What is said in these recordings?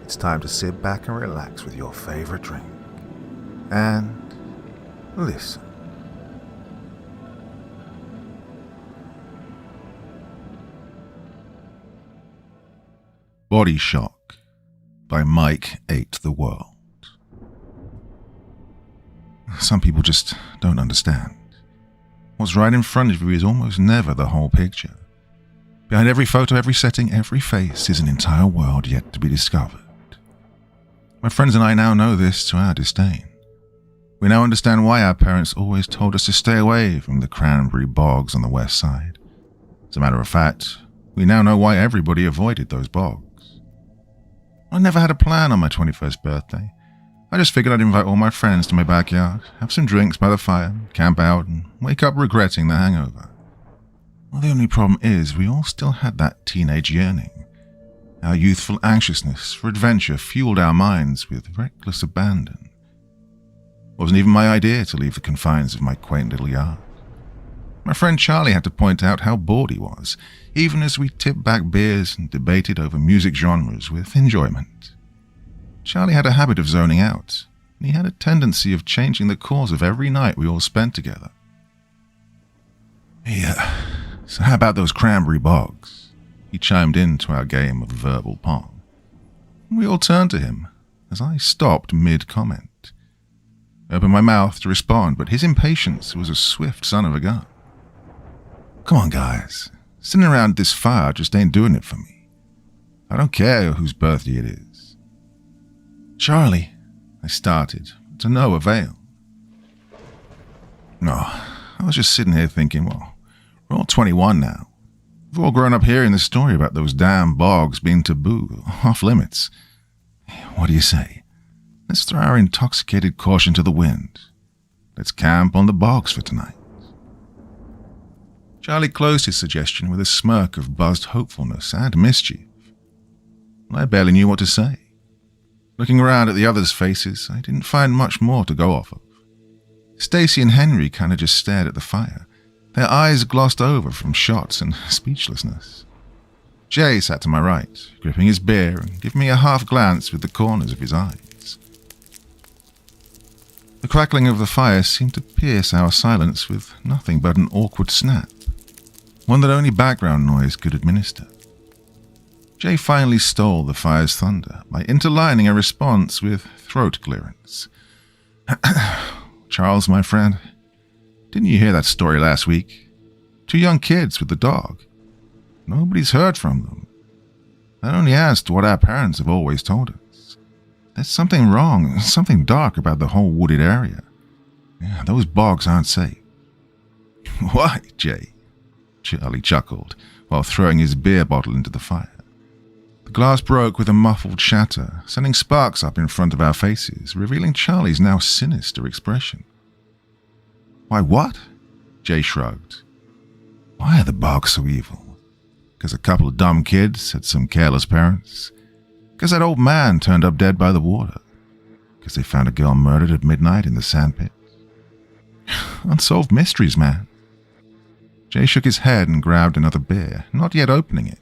it's time to sit back and relax with your favorite drink. And listen. Body Shock by Mike Ate the World. Some people just don't understand. What's right in front of you is almost never the whole picture. Behind every photo, every setting, every face is an entire world yet to be discovered. My friends and I now know this to our disdain. We now understand why our parents always told us to stay away from the cranberry bogs on the west side. As a matter of fact, we now know why everybody avoided those bogs. I never had a plan on my 21st birthday. I just figured I'd invite all my friends to my backyard, have some drinks by the fire, camp out, and wake up regretting the hangover. Well, the only problem is we all still had that teenage yearning. Our youthful anxiousness for adventure fueled our minds with reckless abandon. It wasn't even my idea to leave the confines of my quaint little yard. My friend Charlie had to point out how bored he was, even as we tipped back beers and debated over music genres with enjoyment. Charlie had a habit of zoning out, and he had a tendency of changing the course of every night we all spent together. So how about those cranberry bogs? He chimed into our game of verbal pong. We all turned to him, as I stopped mid-comment. I opened my mouth to respond, but his impatience was a swift son of a gun. Come on, guys. Sitting around this fire just ain't doing it for me. I don't care whose birthday it is. Charlie, I started, to no avail. No, I was just sitting here thinking, well, we're all 21 now. We've all grown up hearing the story about those damn bogs being taboo, off limits. What do you say? Let's throw our intoxicated caution to the wind. Let's camp on the bogs for tonight. Charlie closed his suggestion with a smirk of buzzed hopefulness and mischief. I barely knew what to say. Looking around at the others' faces, I didn't find much more to go off of. Stacy and Henry kind of just stared at the fire, their eyes glossed over from shots and speechlessness. Jay sat to my right, gripping his beer and giving me a half glance with the corners of his eyes. The crackling of the fire seemed to pierce our silence with nothing but an awkward snap, one that only background noise could administer. Jay finally stole the fire's thunder by interlining a response with throat clearance. Charles, my friend, didn't you hear that story last week? 2 young kids with the dog. Nobody's heard from them. That only adds to what our parents have always told us. There's something wrong, something dark about the whole wooded area. Yeah, those bogs aren't safe. Why, Jay? Charlie chuckled while throwing his beer bottle into the fire. The glass broke with a muffled shatter, sending sparks up in front of our faces, revealing Charlie's now sinister expression. Why, what? Jay shrugged. Why are the bogs so evil? Because a couple of dumb kids had some careless parents? Because that old man turned up dead by the water? Because they found a girl murdered at midnight in the sandpit? Unsolved mysteries, man. Jay shook his head and grabbed another beer, not yet opening it.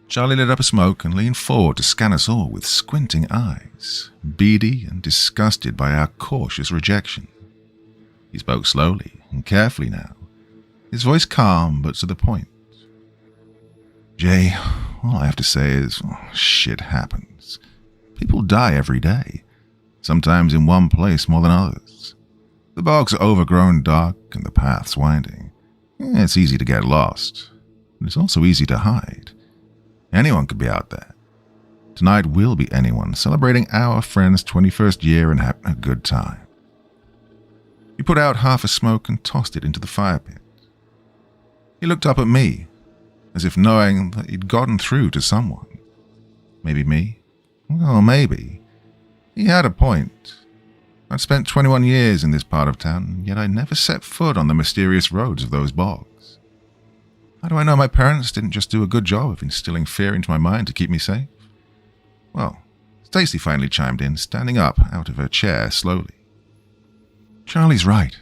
Charlie lit up a smoke and leaned forward to scan us all with squinting eyes, beady and disgusted by our cautious rejection. He spoke slowly and carefully now, his voice calm but to the point. Jay, all I have to say is, shit happens. People die every day, sometimes in one place more than others. The bogs are overgrown dark and the paths winding. It's easy to get lost, but it's also easy to hide. Anyone could be out there. Tonight will be anyone celebrating our friend's 21st year and having a good time. He put out half a smoke and tossed it into the fire pit. He looked up at me, as if knowing that he'd gotten through to someone. Maybe me? Well, maybe. He had a point. I'd spent 21 years in this part of town, yet I never set foot on the mysterious roads of those bogs. How do I know my parents didn't just do a good job of instilling fear into my mind to keep me safe? Well, Stacy finally chimed in, standing up out of her chair slowly. Charlie's right.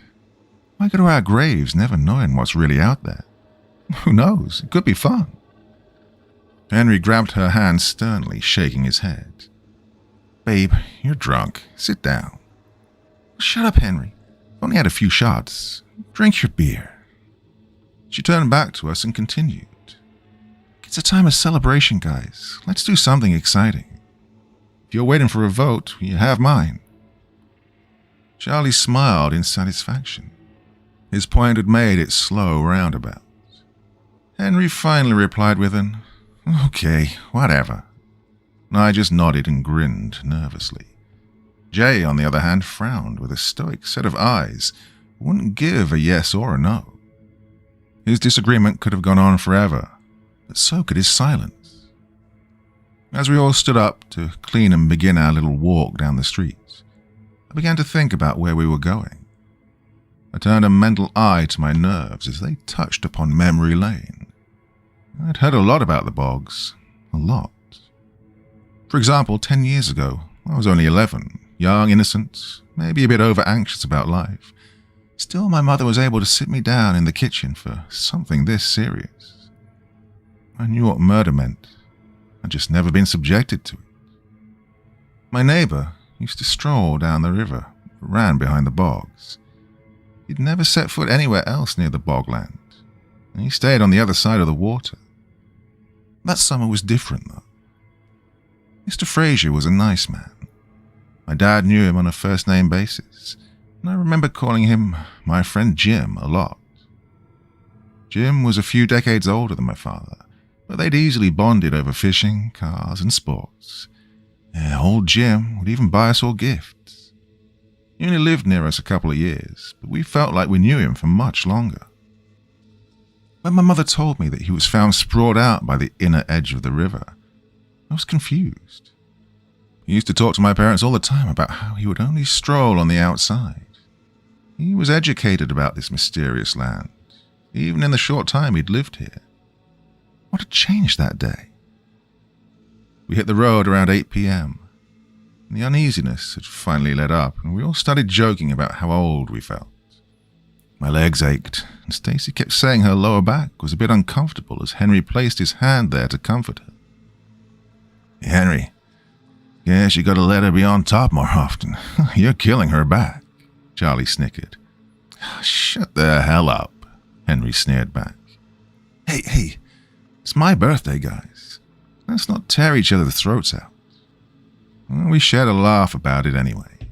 Why go to our graves never knowing what's really out there? Who knows? It could be fun. Henry grabbed her hand sternly, shaking his head. "Babe, you're drunk. Sit down." "Shut up, Henry. I've only had a few shots. Drink your beer." She turned back to us and continued. "It's a time of celebration, guys. Let's do something exciting. If you're waiting for a vote, you have mine." Charlie smiled in satisfaction. His point had made its slow roundabout. Henry finally replied with an, "Okay, whatever." I just nodded and grinned nervously. Jay, on the other hand, frowned with a stoic set of eyes, wouldn't give a yes or a no. His disagreement could have gone on forever, but so could his silence. As we all stood up to clean and begin our little walk down the street, I began to think about where we were going. I turned a mental eye to my nerves as they touched upon memory lane. I'd heard a lot about the bogs, a lot. For example, 10 years ago, I was only 11, young, innocent, maybe a bit over-anxious about life. Still, my mother was able to sit me down in the kitchen for something this serious. I knew what murder meant. I'd just never been subjected to it. My neighbor used to stroll down the river, ran behind the bogs. He'd never set foot anywhere else near the bogland, and he stayed on the other side of the water. That summer was different, though. Mr. Fraser was a nice man. My dad knew him on a first-name basis, and I remember calling him my friend Jim a lot. Jim was a few decades older than my father, but they'd easily bonded over fishing, cars, and sports. Old Jim would even buy us all gifts. He only lived near us a couple of years, but we felt like we knew him for much longer. When my mother told me that he was found sprawled out by the inner edge of the river, I was confused. He used to talk to my parents all the time about how he would only stroll on the outside. He was educated about this mysterious land, even in the short time he'd lived here. What had changed that day? We hit the road around 8 p.m. The uneasiness had finally let up, and we all started joking about how old we felt. My legs ached, and Stacy kept saying her lower back was a bit uncomfortable as Henry placed his hand there to comfort her. "Hey, Henry, guess you gotta let her be on top more often. You're killing her back," Charlie snickered. "Shut the hell up," Henry sneered back. Hey, it's my birthday, guys. Let's not tear each other's throats out." Well, we shared a laugh about it anyway.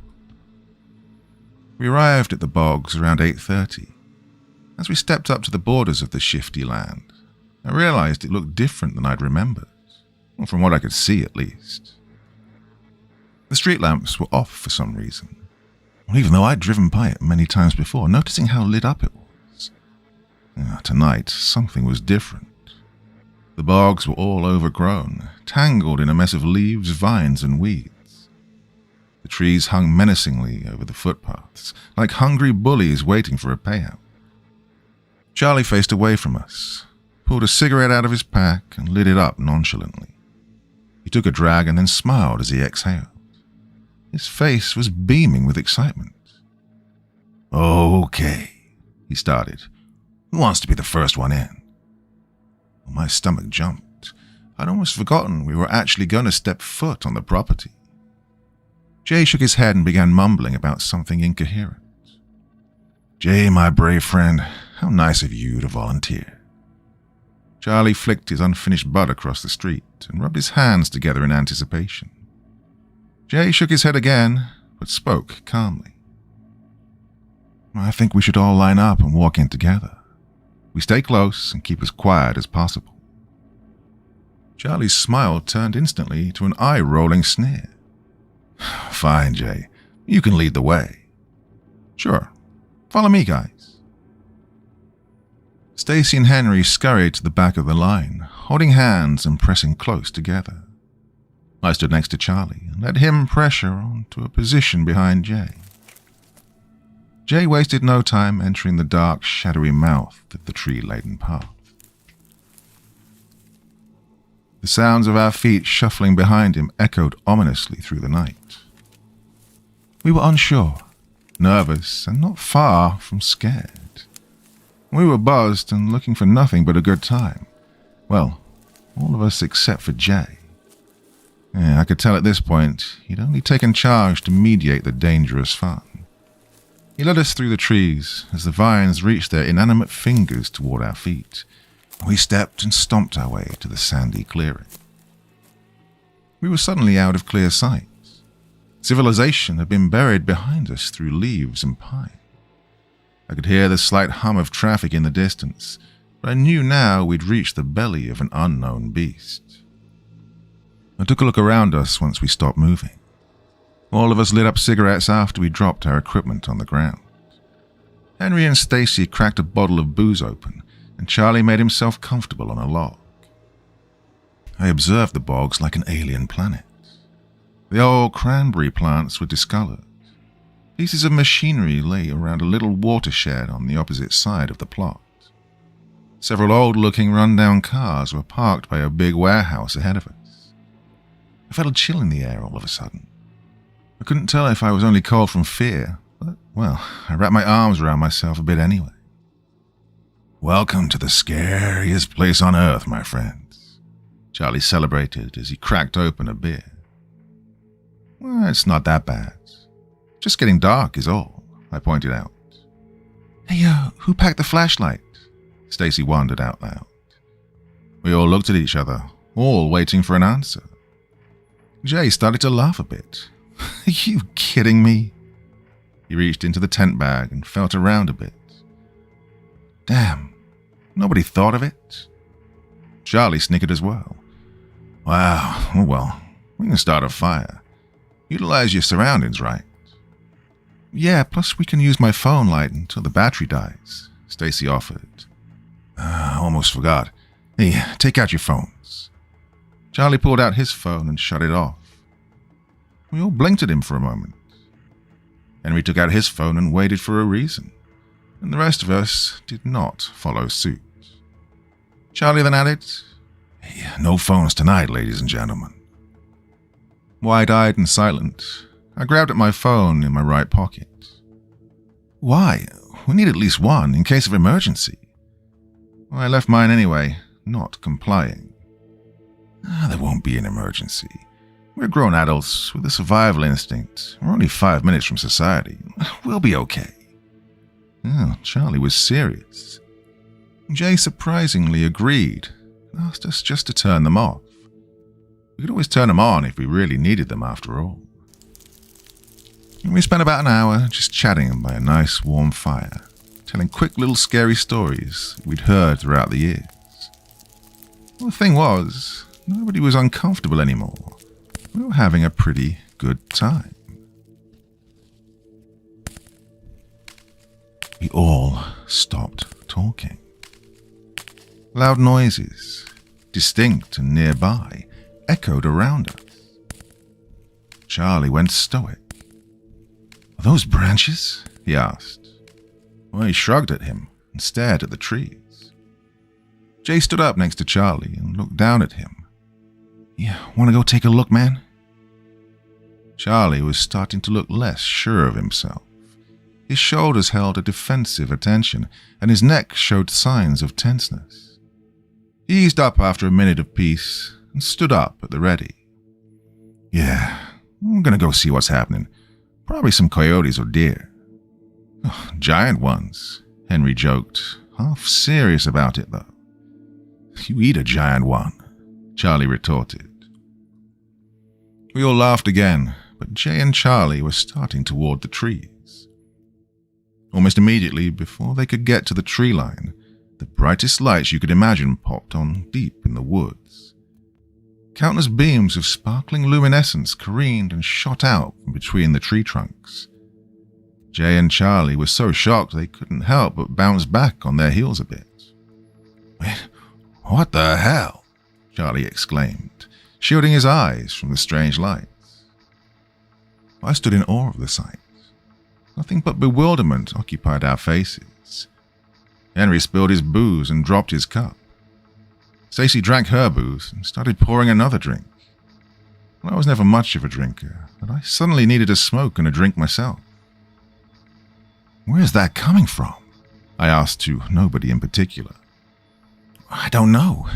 We arrived at the bogs around 8:30. As we stepped up to the borders of the shifty land, I realized it looked different than I'd remembered, or from what I could see at least. The street lamps were off for some reason, even though I'd driven by it many times before, noticing how lit up it was. Tonight, something was different. The bogs were all overgrown, tangled in a mess of leaves, vines, and weeds. The trees hung menacingly over the footpaths, like hungry bullies waiting for a payout. Charlie faced away from us, pulled a cigarette out of his pack, and lit it up nonchalantly. He took a drag and then smiled as he exhaled. His face was beaming with excitement. "Okay," he started. "Who wants to be the first one in?" My stomach jumped. I'd almost forgotten we were actually going to step foot on the property. Jay shook his head and began mumbling about something incoherent. "Jay, my brave friend, how nice of you to volunteer." Charlie flicked his unfinished bud across the street and rubbed his hands together in anticipation. Jay shook his head again, but spoke calmly. "I think we should all line up and walk in together. We stay close and keep as quiet as possible." Charlie's smile turned instantly to an eye-rolling sneer. "Fine, Jay. You can lead the way." "Sure. Follow me, guys." Stacy and Henry scurried to the back of the line, holding hands and pressing close together. I stood next to Charlie and let him pressure onto a position behind Jay. Jay wasted no time entering the dark, shadowy mouth of the tree-laden path. The sounds of our feet shuffling behind him echoed ominously through the night. We were unsure, nervous, and not far from scared. We were buzzed and looking for nothing but a good time. Well, all of us except for Jay. Yeah, I could tell at this point he'd only taken charge to mediate the dangerous fun. He led us through the trees as the vines reached their inanimate fingers toward our feet. We stepped and stomped our way to the sandy clearing. We were suddenly out of clear sight. Civilization had been buried behind us through leaves and pine. I could hear the slight hum of traffic in the distance, but I knew now we'd reached the belly of an unknown beast. I took a look around us once we stopped moving. All of us lit up cigarettes after we dropped our equipment on the ground. Henry and Stacy cracked a bottle of booze open, and Charlie made himself comfortable on a log. I observed the bogs like an alien planet. The old cranberry plants were discolored. Pieces of machinery lay around a little watershed on the opposite side of the plot. Several old-looking run-down cars were parked by a big warehouse ahead of us. I felt a chill in the air all of a sudden. I couldn't tell if I was only cold from fear, but, well, I wrapped my arms around myself a bit anyway. "Welcome to the scariest place on earth, my friends," Charlie celebrated as he cracked open a beer. "Well, it's not that bad. Just getting dark is all," I pointed out. "Hey, who packed the flashlight?" Stacy wondered out loud. We all looked at each other, all waiting for an answer. Jay started to laugh a bit. "Are you kidding me?" He reached into the tent bag and felt around a bit. "Damn, nobody thought of it?" Charlie snickered as well. "Wow, oh well, we can start a fire. Utilize your surroundings, right?" "Yeah, plus we can use my phone light until the battery dies," Stacy offered. "I almost forgot. Hey, take out your phones." Charlie pulled out his phone and shut it off. We all blinked at him for a moment. Henry took out his phone and waited for a reason, and the rest of us did not follow suit. Charlie then added, "Hey, no phones tonight, ladies and gentlemen." Wide-eyed and silent, I grabbed at my phone in my right pocket. "Why? We need at least one in case of emergency." I left mine anyway, not complying. "There won't be an emergency. We're grown adults with a survival instinct. We're only 5 minutes from society. We'll be okay." Oh, Charlie was serious. Jay surprisingly agreed and asked us just to turn them off. We could always turn them on if we really needed them after all. We spent about an hour just chatting by a nice warm fire, telling quick little scary stories we'd heard throughout the years. Well, the thing was, nobody was uncomfortable anymore. We were having a pretty good time. We all stopped talking. Loud noises, distinct and nearby, echoed around us. Charlie went stoic. "Are those branches?" he asked. Well, he shrugged at him and stared at the trees. Jay stood up next to Charlie and looked down at him. "Yeah, want to go take a look, man?" Charlie was starting to look less sure of himself. His shoulders held a defensive attention, and his neck showed signs of tenseness. He eased up after a minute of peace and stood up at the ready. "Yeah, I'm gonna go see what's happening. Probably some coyotes or deer." "Oh, giant ones," Henry joked, half serious about it though. "You eat a giant one," Charlie retorted. We all laughed again, but Jay and Charlie were starting toward the trees. Almost immediately, before they could get to the tree line, the brightest lights you could imagine popped on deep in the woods. Countless beams of sparkling luminescence careened and shot out from between the tree trunks. Jay and Charlie were so shocked they couldn't help but bounce back on their heels a bit. "Wait, what the hell?" Charlie exclaimed, shielding his eyes from the strange lights. I stood in awe of the sight. Nothing but bewilderment occupied our faces. Henry spilled his booze and dropped his cup. Stacy drank her booze and started pouring another drink. Well, I was never much of a drinker, but I suddenly needed a smoke and a drink myself. "Where's that coming from?" I asked to nobody in particular. "I don't know."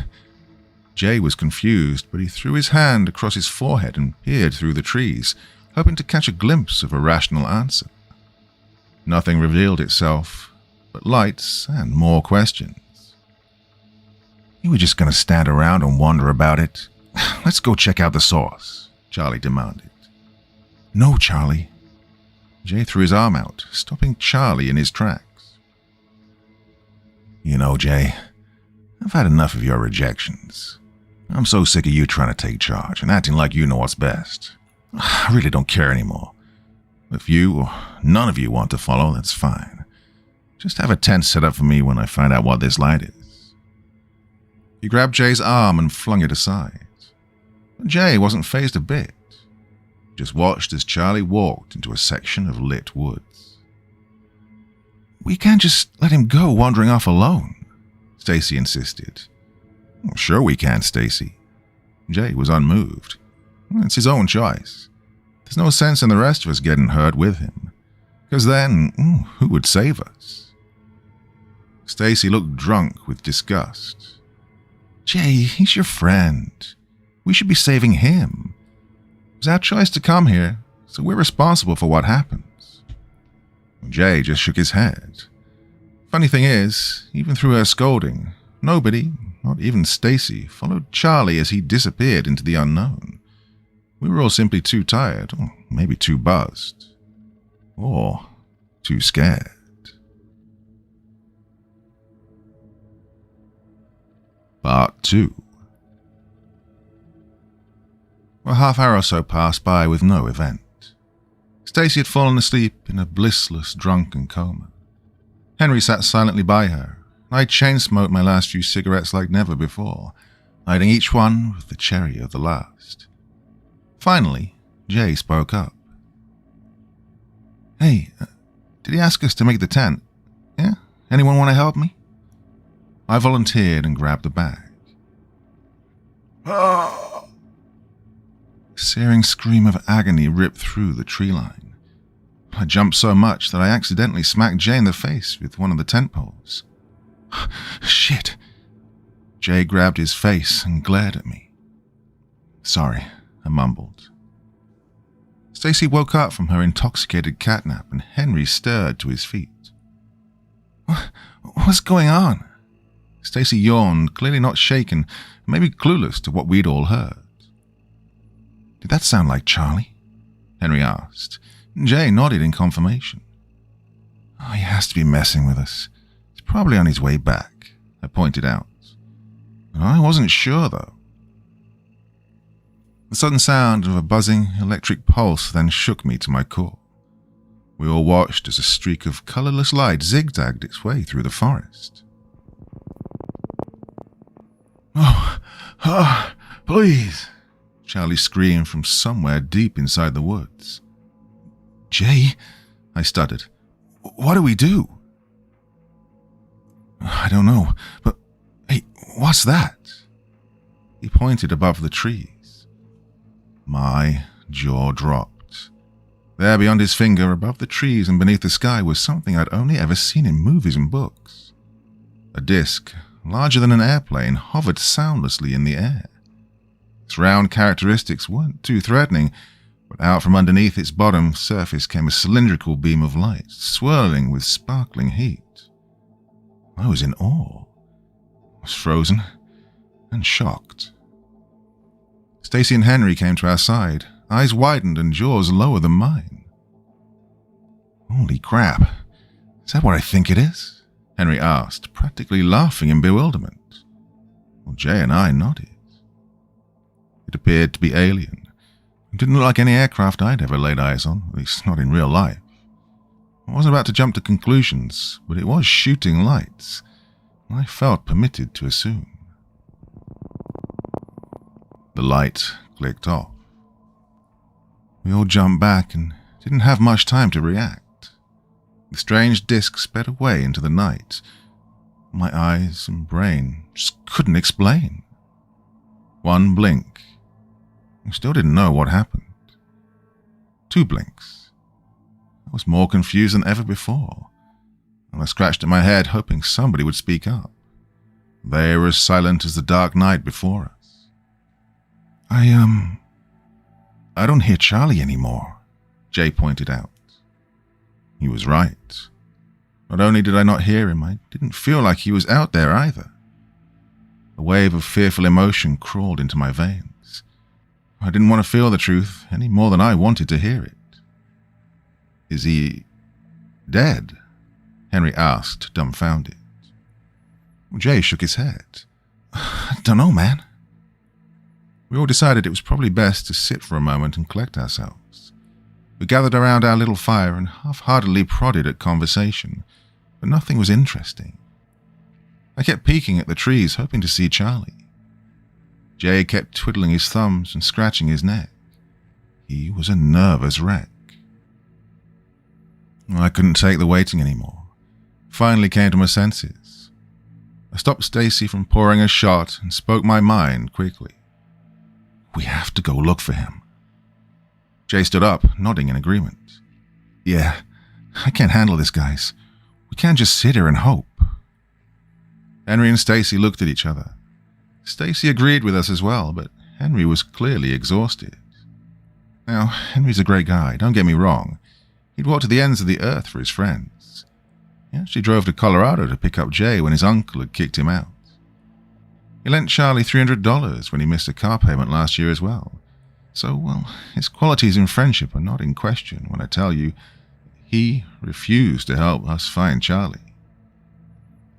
Jay was confused, but he threw his hand across his forehead and peered through the trees, hoping to catch a glimpse of a rational answer. Nothing revealed itself, but lights and more questions. "You were just going to stand around and wonder about it? Let's go check out the source," Charlie demanded. "No, Charlie." Jay threw his arm out, stopping Charlie in his tracks. "You know, Jay, I've had enough of your rejections. I'm so sick of you trying to take charge and acting like you know what's best. I really don't care anymore. If you or none of you want to follow, that's fine. Just have a tent set up for me when I find out what this light is." He grabbed Jay's arm and flung it aside. But Jay wasn't fazed a bit. He just watched as Charlie walked into a section of lit woods. "We can't just let him go wandering off alone," Stacy insisted. "Well, sure we can, Stacy." Jay was unmoved. "It's his own choice. There's no sense in the rest of us getting hurt with him. Because then, who would save us?" Stacy looked drunk with disgust. "Jay, he's your friend. We should be saving him. It was our choice to come here, so we're responsible for what happens." Jay just shook his head. Funny thing is, even through her scolding, nobody, not even Stacy, followed Charlie as he disappeared into the unknown. We were all simply too tired, or maybe too buzzed, or too scared. Part 2. A half hour or so passed by with no event. Stacy had fallen asleep in a blissless, drunken coma. Henry sat silently by her. I chain-smoked my last few cigarettes like never before, lighting each one with the cherry of the last. Finally, Jay spoke up. "Hey, did he ask us to make the tent? Yeah? Anyone want to help me?" I volunteered and grabbed the bag. A searing scream of agony ripped through the tree line. I jumped so much that I accidentally smacked Jay in the face with one of the tent poles. "Shit!" Jay grabbed his face and glared at me. "Sorry," I mumbled. Stacy woke up from her intoxicated catnap and Henry stirred to his feet. "What's going on?" Stacy yawned, clearly not shaken, maybe clueless to what we'd all heard. "Did that sound like Charlie?" Henry asked. Jay nodded in confirmation. "Oh, he has to be messing with us. He's probably on his way back," I pointed out. I wasn't sure, though. The sudden sound of a buzzing electric pulse then shook me to my core. We all watched as a streak of colorless light zigzagged its way through the forest. Oh, please," Charlie screamed from somewhere deep inside the woods. "Jay," I stuttered, "what do we do?" "I don't know, but hey, what's that?" He pointed above the trees. My jaw dropped. There beyond his finger, above the trees and beneath the sky, was something I'd only ever seen in movies and books. A disc, larger than an airplane, hovered soundlessly in the air. Its round characteristics weren't too threatening, but out from underneath its bottom surface came a cylindrical beam of light, swirling with sparkling heat. I was in awe. I was frozen and shocked. Stacy and Henry came to our side, eyes widened and jaws lower than mine. "Holy crap, is that what I think it is?" Henry asked, practically laughing in bewilderment. Well, Jay and I nodded. It appeared to be alien. It didn't look like any aircraft I'd ever laid eyes on, at least not in real life. I wasn't about to jump to conclusions, but it was shooting lights, and I felt permitted to assume. The light clicked off. We all jumped back and didn't have much time to react. The strange disc sped away into the night. My eyes and brain just couldn't explain. One blink. I still didn't know what happened. 2 blinks. I was more confused than ever before, and I scratched at my head, hoping somebody would speak up. They were as silent as the dark night before us. I don't hear Charlie anymore, Jay pointed out. He was right. Not only did I not hear him, I didn't feel like he was out there either. A wave of fearful emotion crawled into my veins. I didn't want to feel the truth any more than I wanted to hear it. Is he dead? Henry asked, dumbfounded. Jay shook his head. I don't know, man. We all decided it was probably best to sit for a moment and collect ourselves. We gathered around our little fire and half-heartedly prodded at conversation, but nothing was interesting. I kept peeking at the trees, hoping to see Charlie. Jay kept twiddling his thumbs and scratching his neck. He was a nervous wreck. I couldn't take the waiting anymore. Finally came to my senses. I stopped Stacy from pouring a shot and spoke my mind quickly. We have to go look for him. Jay stood up, nodding in agreement. Yeah, I can't handle this, guys. We can't just sit here and hope. Henry and Stacy looked at each other. Stacy agreed with us as well, but Henry was clearly exhausted. Now, Henry's a great guy, don't get me wrong. He'd walk to the ends of the earth for his friends. He actually drove to Colorado to pick up Jay when his uncle had kicked him out. He lent Charlie $300 when he missed a car payment last year as well. So, well, his qualities in friendship are not in question when I tell you he refused to help us find Charlie.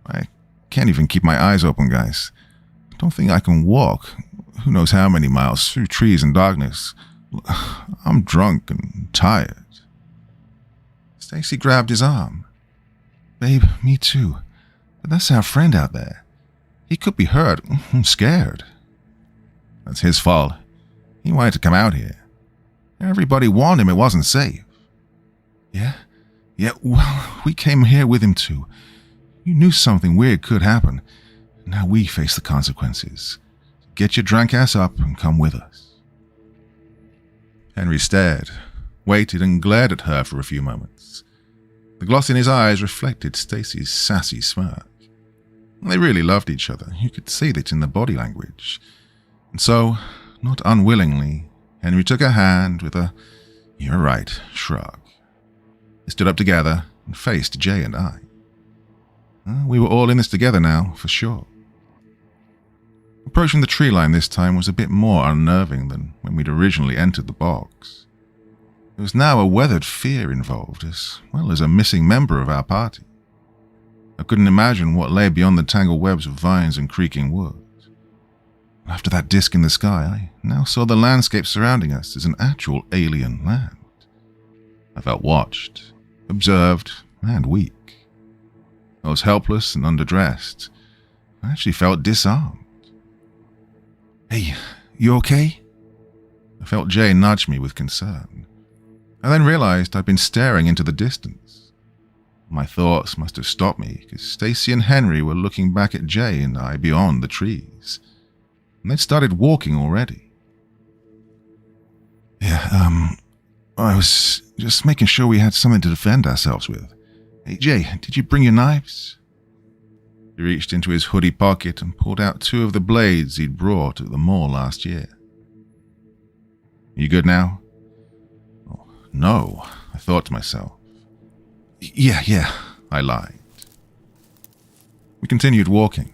I can't even keep my eyes open, guys. I don't think I can walk who knows how many miles through trees and darkness. I'm drunk and tired. Stacy grabbed his arm. Babe, me too. But that's our friend out there. He could be hurt. I'm scared. That's his fault. He wanted to come out here. Everybody warned him it wasn't safe. Yeah? Yeah, well, we came here with him too. You knew something weird could happen. Now we face the consequences. Get your drunk ass up and come with us. Henry stared, waited and glared at her for a few moments. The gloss in his eyes reflected Stacy's sassy smirk. They really loved each other. You could see that in their body language. And so, not unwillingly, Henry took her hand with a, "You're right," shrug. They stood up together and faced Jay and I. We were all in this together now, for sure. Approaching the tree line this time was a bit more unnerving than when we'd originally entered the bogs. There was now a weathered fear involved, as well as a missing member of our party. I couldn't imagine what lay beyond the tangled webs of vines and creaking wood. After that disk in the sky, I now saw the landscape surrounding us as an actual alien land. I felt watched, observed, and weak. I was helpless and underdressed. I actually felt disarmed. Hey, you okay? I felt Jay nudge me with concern. I then realized I'd been staring into the distance. My thoughts must have stopped me because Stacy and Henry were looking back at Jay and I beyond the trees. And they'd started walking already. Yeah, I was just making sure we had something to defend ourselves with. Hey, Jay, did you bring your knives? He reached into his hoodie pocket and pulled out 2 of the blades he'd brought at the mall last year. You good now? Oh, no, I thought to myself. Yeah, I lied. We continued walking.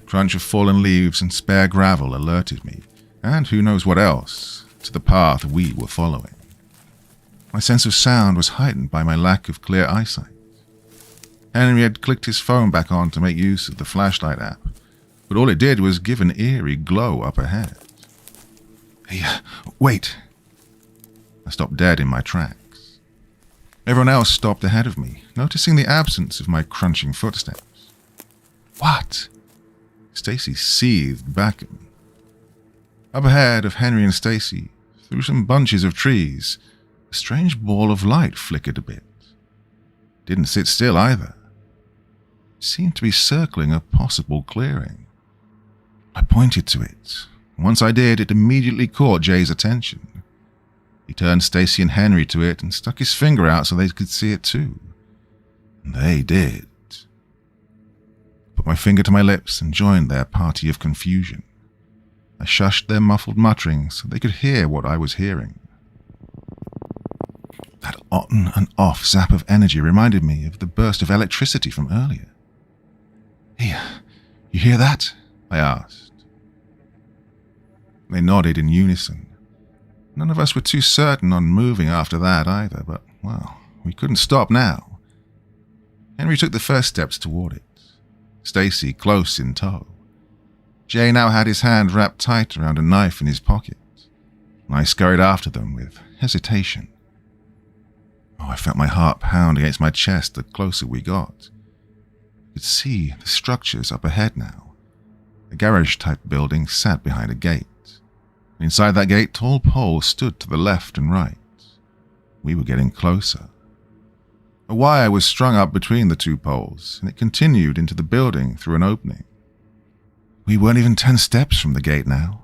Crunch of fallen leaves and spare gravel alerted me, and who knows what else, to the path we were following. My sense of sound was heightened by my lack of clear eyesight. Henry had clicked his phone back on to make use of the flashlight app, but all it did was give an eerie glow up ahead. Hey, wait. I stopped dead in my tracks. Everyone else stopped ahead of me, noticing the absence of my crunching footsteps. What? Stacy seethed back at me. Up ahead of Henry and Stacy, through some bunches of trees, a strange ball of light flickered a bit. Didn't sit still either. It seemed to be circling a possible clearing. I pointed to it. Once I did, it immediately caught Jay's attention. He turned Stacy and Henry to it and stuck his finger out so they could see it too. And they did. Put my finger to my lips and joined their party of confusion. I shushed their muffled mutterings so they could hear what I was hearing. That on and off zap of energy reminded me of the burst of electricity from earlier. "Hey, you hear that?" I asked. They nodded in unison. None of us were too certain on moving after that either, but, well, we couldn't stop now. Henry took the first steps toward it, Stacy close in tow. Jay now had his hand wrapped tight around a knife in his pocket, and I scurried after them with hesitation. I felt my heart pound against my chest the closer we got. I could see the structures up ahead now. A garage-type building sat behind a gate. Inside that gate, tall poles stood to the left and right. We were getting closer. A wire was strung up between the two poles, and it continued into the building through an opening. We weren't even 10 steps from the gate now.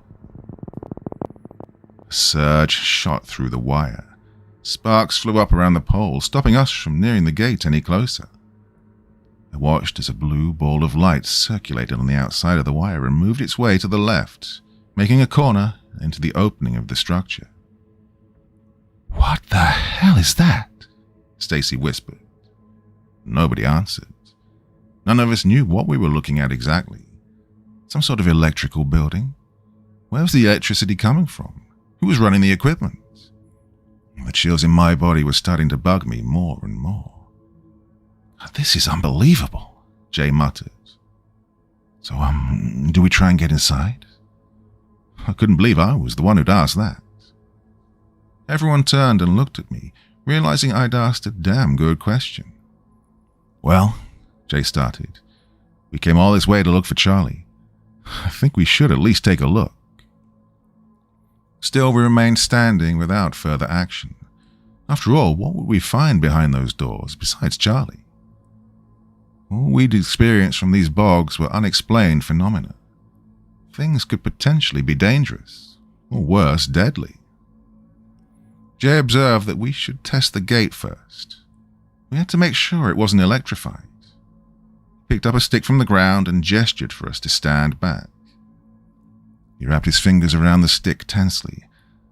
A surge shot through the wire. Sparks flew up around the pole, stopping us from nearing the gate any closer. I watched as a blue ball of light circulated on the outside of the wire and moved its way to the left, making a corner into the opening of the structure. "What the hell is that?" Stacy whispered. Nobody answered. None of us knew what we were looking at exactly. Some sort of electrical building? Where was the electricity coming from? Who was running the equipment? The chills in my body were starting to bug me more and more. "This is unbelievable," Jay muttered. "So, do we try and get inside?" I couldn't believe I was the one who'd asked that. Everyone turned and looked at me, realizing I'd asked a damn good question. "Well," Jay started, "we came all this way to look for Charlie. I think we should at least take a look." Still, we remained standing without further action. After all, what would we find behind those doors besides Charlie? All we'd experienced from these bogs were unexplained phenomena. Things could potentially be dangerous, or worse, deadly. Jay observed that we should test the gate first. We had to make sure it wasn't electrified. He picked up a stick from the ground and gestured for us to stand back. He wrapped his fingers around the stick tensely,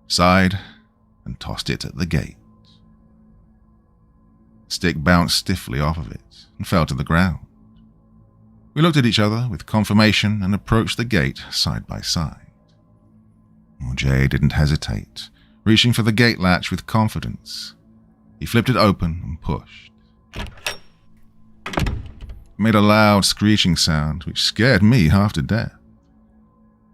sighed, and tossed it at the gate. The stick bounced stiffly off of it and fell to the ground. We looked at each other with confirmation and approached the gate side by side. Jay didn't hesitate, reaching for the gate latch with confidence. He flipped it open and pushed. It made a loud screeching sound which scared me half to death.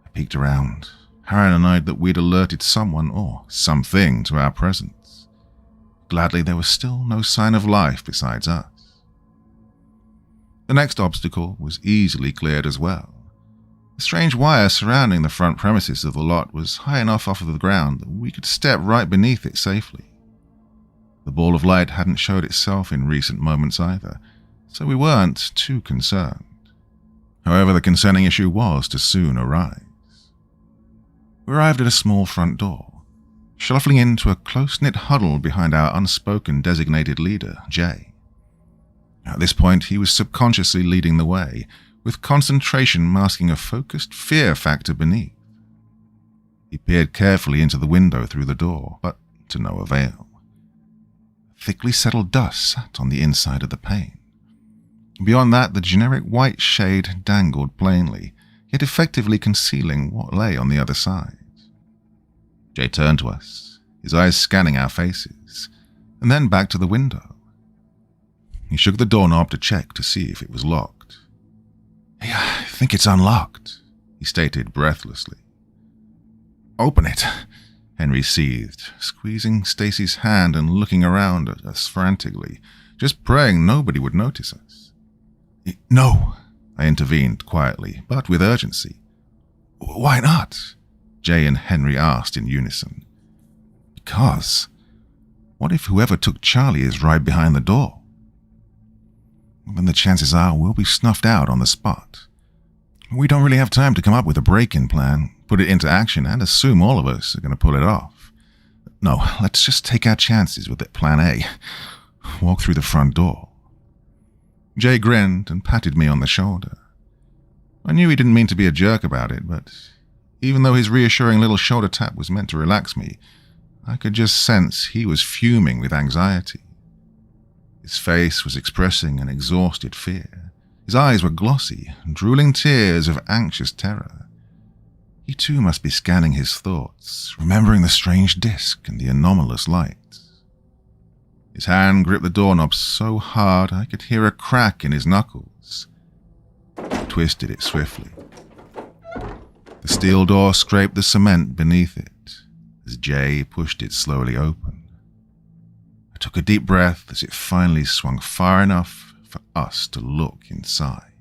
I peeked around, paranoid that we'd alerted someone or something to our presence. Gladly, there was still no sign of life besides us. The next obstacle was easily cleared as well. The strange wire surrounding the front premises of the lot was high enough off of the ground that we could step right beneath it safely. The ball of light hadn't showed itself in recent moments either, so we weren't too concerned. However, the concerning issue was to soon arise. We arrived at a small front door, shuffling into a close-knit huddle behind our unspoken designated leader, Jay. At this point, he was subconsciously leading the way, with concentration masking a focused fear factor beneath. He peered carefully into the window through the door, but to no avail. Thickly settled dust sat on the inside of the pane. Beyond that, the generic white shade dangled plainly, yet effectively concealing what lay on the other side. Jay turned to us, his eyes scanning our faces, and then back to the window. He shook the doorknob to check to see if it was locked. "Hey, I think it's unlocked," he stated breathlessly. "Open it," Henry seethed, squeezing Stacy's hand and looking around at us frantically, just praying nobody would notice us. "No," I intervened quietly, but with urgency. "Why not?" Jay and Henry asked in unison. "Because, what if whoever took Charlie is right behind the door? Then the chances are we'll be snuffed out on the spot. We don't really have time to come up with a break-in plan, put it into action, and assume all of us are going to pull it off. No, let's just take our chances with it, plan A. Walk through the front door." Jay grinned and patted me on the shoulder. I knew he didn't mean to be a jerk about it, but Even though his reassuring little shoulder tap was meant to relax me, I could just sense he was fuming with anxiety. His face was expressing an exhausted fear. His eyes were glossy, drooling tears of anxious terror. He too must be scanning his thoughts, remembering the strange disc and the anomalous light. His hand gripped the doorknob so hard I could hear a crack in his knuckles. He twisted it swiftly. The steel door scraped the cement beneath it as Jay pushed it slowly open. I took a deep breath as it finally swung far enough for us to look inside.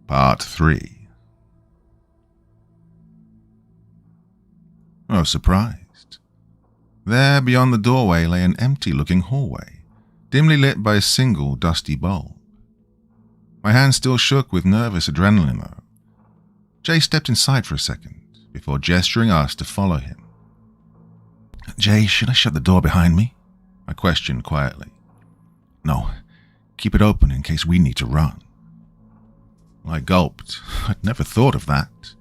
Part 3. I was surprised. There beyond the doorway lay an empty-looking hallway, dimly lit by a single dusty bulb. My hand still shook with nervous adrenaline, though. Jay stepped inside for a second, before gesturing us to follow him. "Jay, should I shut the door behind me?" I questioned quietly. "No, keep it open in case we need to run." I gulped. I'd never thought of that.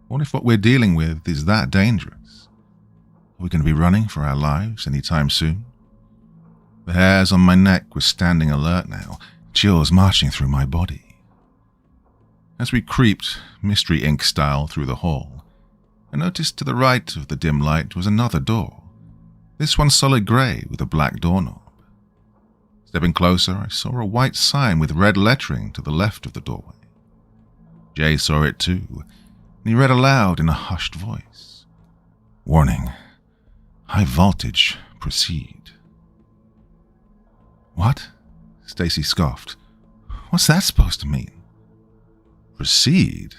What if what we're dealing with is that dangerous? Are we going to be running for our lives anytime soon? The hairs on my neck were standing alert now, chills marching through my body. As we creeped, Mystery Inc. style, through the hall, I noticed to the right of the dim light was another door, this one solid grey with a black doorknob. Stepping closer, I saw a white sign with red lettering to the left of the doorway. Jay saw it too, and he read aloud in a hushed voice. "Warning. High voltage. Proceed." "What?" Stacy scoffed. "What's that supposed to mean?" "Proceed,"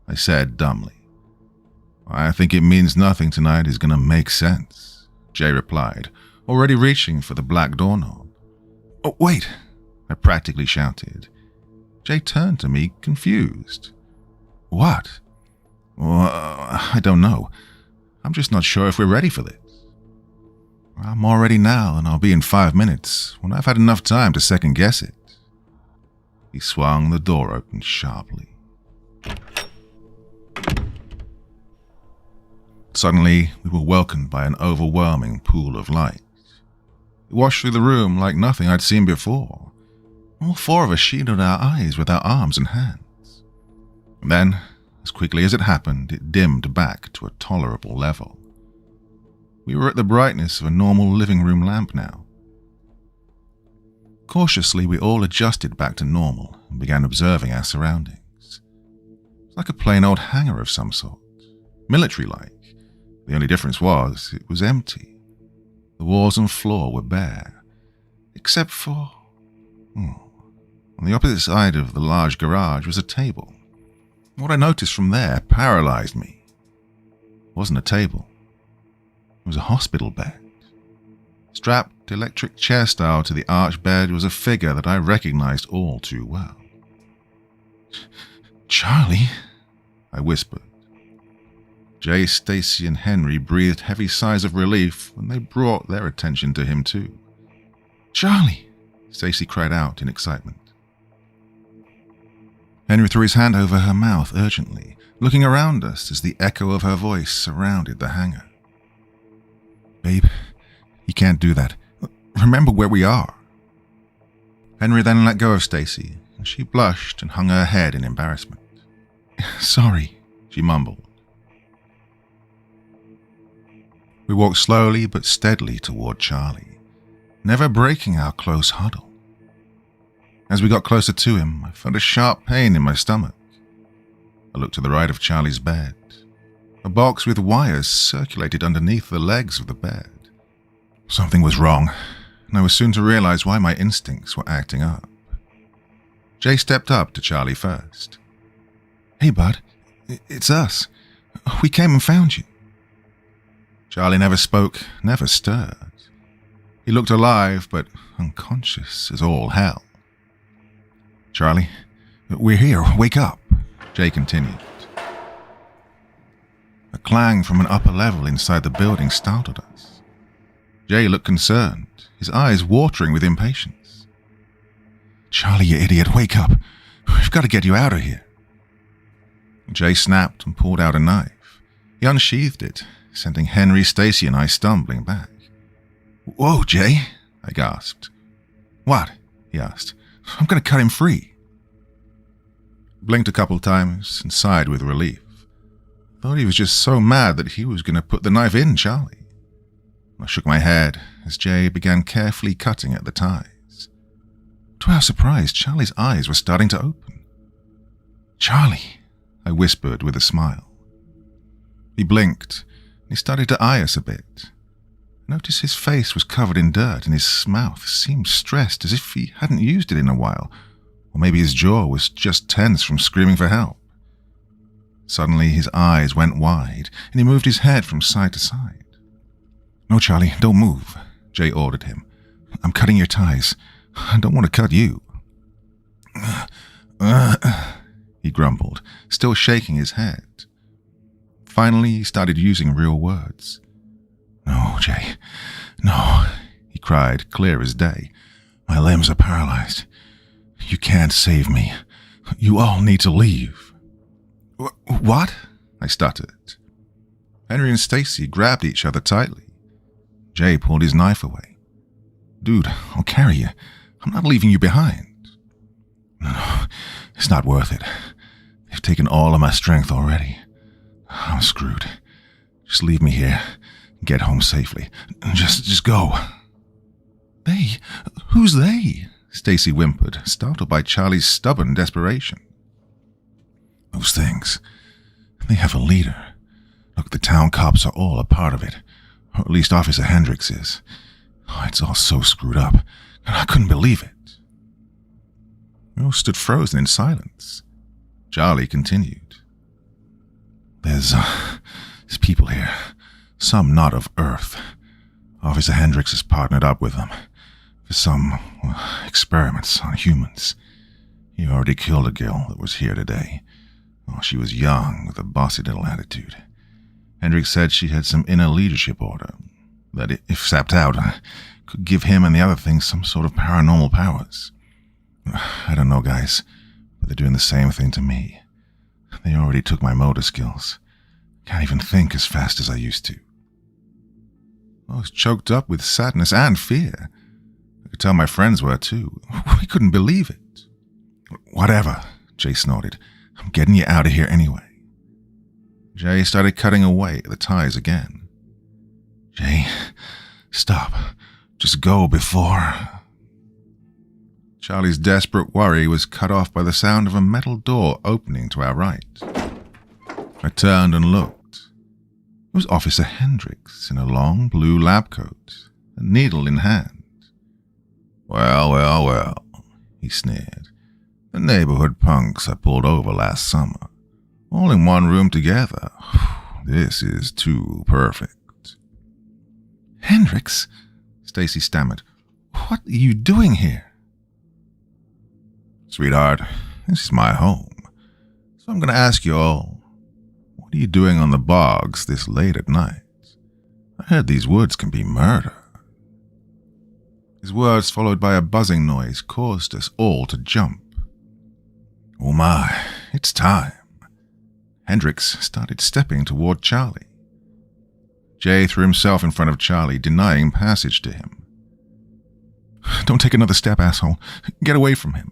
I said dumbly. "I think it means nothing tonight is going to make sense," Jay replied, already reaching for the black doorknob. "Oh, wait," I practically shouted. Jay turned to me, confused. "What?" "Well, I don't know. I'm just not sure if we're ready for this." "I'm all ready now, and I'll be in 5 minutes, when I've had enough time to second-guess it." He swung the door open sharply. Suddenly, we were welcomed by an overwhelming pool of light. It washed through the room like nothing I'd seen before. All 4 of us shielded our eyes with our arms and hands. And then, as quickly as it happened, it dimmed back to a tolerable level. We were at the brightness of a normal living room lamp now. Cautiously, we all adjusted back to normal and began observing our surroundings. It was like a plain old hangar of some sort, military-like. The only difference was, it was empty. The walls and floor were bare, except for... On the opposite side of the large garage was a table. What I noticed from there paralyzed me. It wasn't a table. It was a hospital bed. Strapped electric chair style to the arched bed was a figure that I recognized all too well. "Charlie," I whispered. Jay, Stacy, and Henry breathed heavy sighs of relief when they brought their attention to him too. "Charlie!" Stacy cried out in excitement. Henry threw his hand over her mouth urgently, looking around us as the echo of her voice surrounded the hangar. "Babe, you can't do that. Remember where we are." Henry then let go of Stacy, and she blushed and hung her head in embarrassment. "Sorry," she mumbled. We walked slowly but steadily toward Charlie, never breaking our close huddle. As we got closer to him, I felt a sharp pain in my stomach. I looked to the right of Charlie's bed. A box with wires circulated underneath the legs of the bed. Something was wrong, and I was soon to realize why my instincts were acting up. Jay stepped up to Charlie first. "Hey, bud, it's us. We came and found you." Charlie never spoke, never stirred. He looked alive, but unconscious as all hell. "Charlie, we're here. Wake up," Jay continued. A clang from an upper level inside the building startled us. Jay looked concerned, his eyes watering with impatience. "Charlie, you idiot, wake up. We've got to get you out of here. Jay snapped and pulled out a knife. He unsheathed it, sending Henry, Stacy, and I stumbling back. "Whoa, Jay," I gasped. "What?" he asked. "I'm going to cut him free." Blinked a couple times and sighed with relief. Thought he was just so mad that he was going to put the knife in Charlie. I shook my head as Jay began carefully cutting at the ties. To our surprise, Charlie's eyes were starting to open. "Charlie," I whispered with a smile. He blinked, and he started to eye us a bit. I noticed his face was covered in dirt, and his mouth seemed stressed as if he hadn't used it in a while, or maybe his jaw was just tense from screaming for help. Suddenly, his eyes went wide, and he moved his head from side to side. "No, Charlie, don't move," Jay ordered him. "I'm cutting your ties. I don't want to cut you." He grumbled, still shaking his head. Finally, he started using real words. "No, Jay, no," he cried, clear as day. "My limbs are paralyzed. You can't save me. You all need to leave." "What?" I stuttered. Henry and Stacy grabbed each other tightly. Jay pulled his knife away. "Dude, I'll carry you. I'm not leaving you behind." "No, it's not worth it. They've taken all of my strength already. I'm screwed. Just leave me here. Get home safely. Just go." "They? Who's they?" Stacy whimpered, startled by Charlie's stubborn desperation. "Those things. They have a leader. Look, the town cops are all a part of it. Or at least Officer Hendricks is. Oh, it's all so screwed up. And I couldn't believe it." We all stood frozen in silence. Charlie continued. There's people here. Some not of Earth. Officer Hendricks has partnered up with them for some experiments on humans. He already killed a girl that was here today. Oh, she was young with a bossy little attitude. Hendricks said she had some inner leadership order, that if sapped out, could give him and the other things some sort of paranormal powers. I don't know, guys, but they're doing the same thing to me. They already took my motor skills. Can't even think as fast as I used to. I was choked up with sadness and fear. I could tell my friends were too. We couldn't believe it. "Whatever," Jay snorted. "I'm getting you out of here anyway." Jay started cutting away at the ties again. "Jay, stop. Just go before..." Charlie's desperate worry was cut off by the sound of a metal door opening to our right. I turned and looked. It was Officer Hendricks in a long blue lab coat, a needle in hand. Well, he sneered. "The neighborhood punks I pulled over last summer. All in one room together. This is too perfect." "Hendricks?" Stacy stammered. "What are you doing here?" "Sweetheart, this is my home. So I'm going to ask you all, what are you doing on the bogs this late at night? I heard these woods can be murder." His words, followed by a buzzing noise, caused us all to jump. Oh my, it's time. Hendricks started stepping toward Charlie. Jay threw himself in front of Charlie, denying passage to him. "Don't take another step, asshole. Get away from him."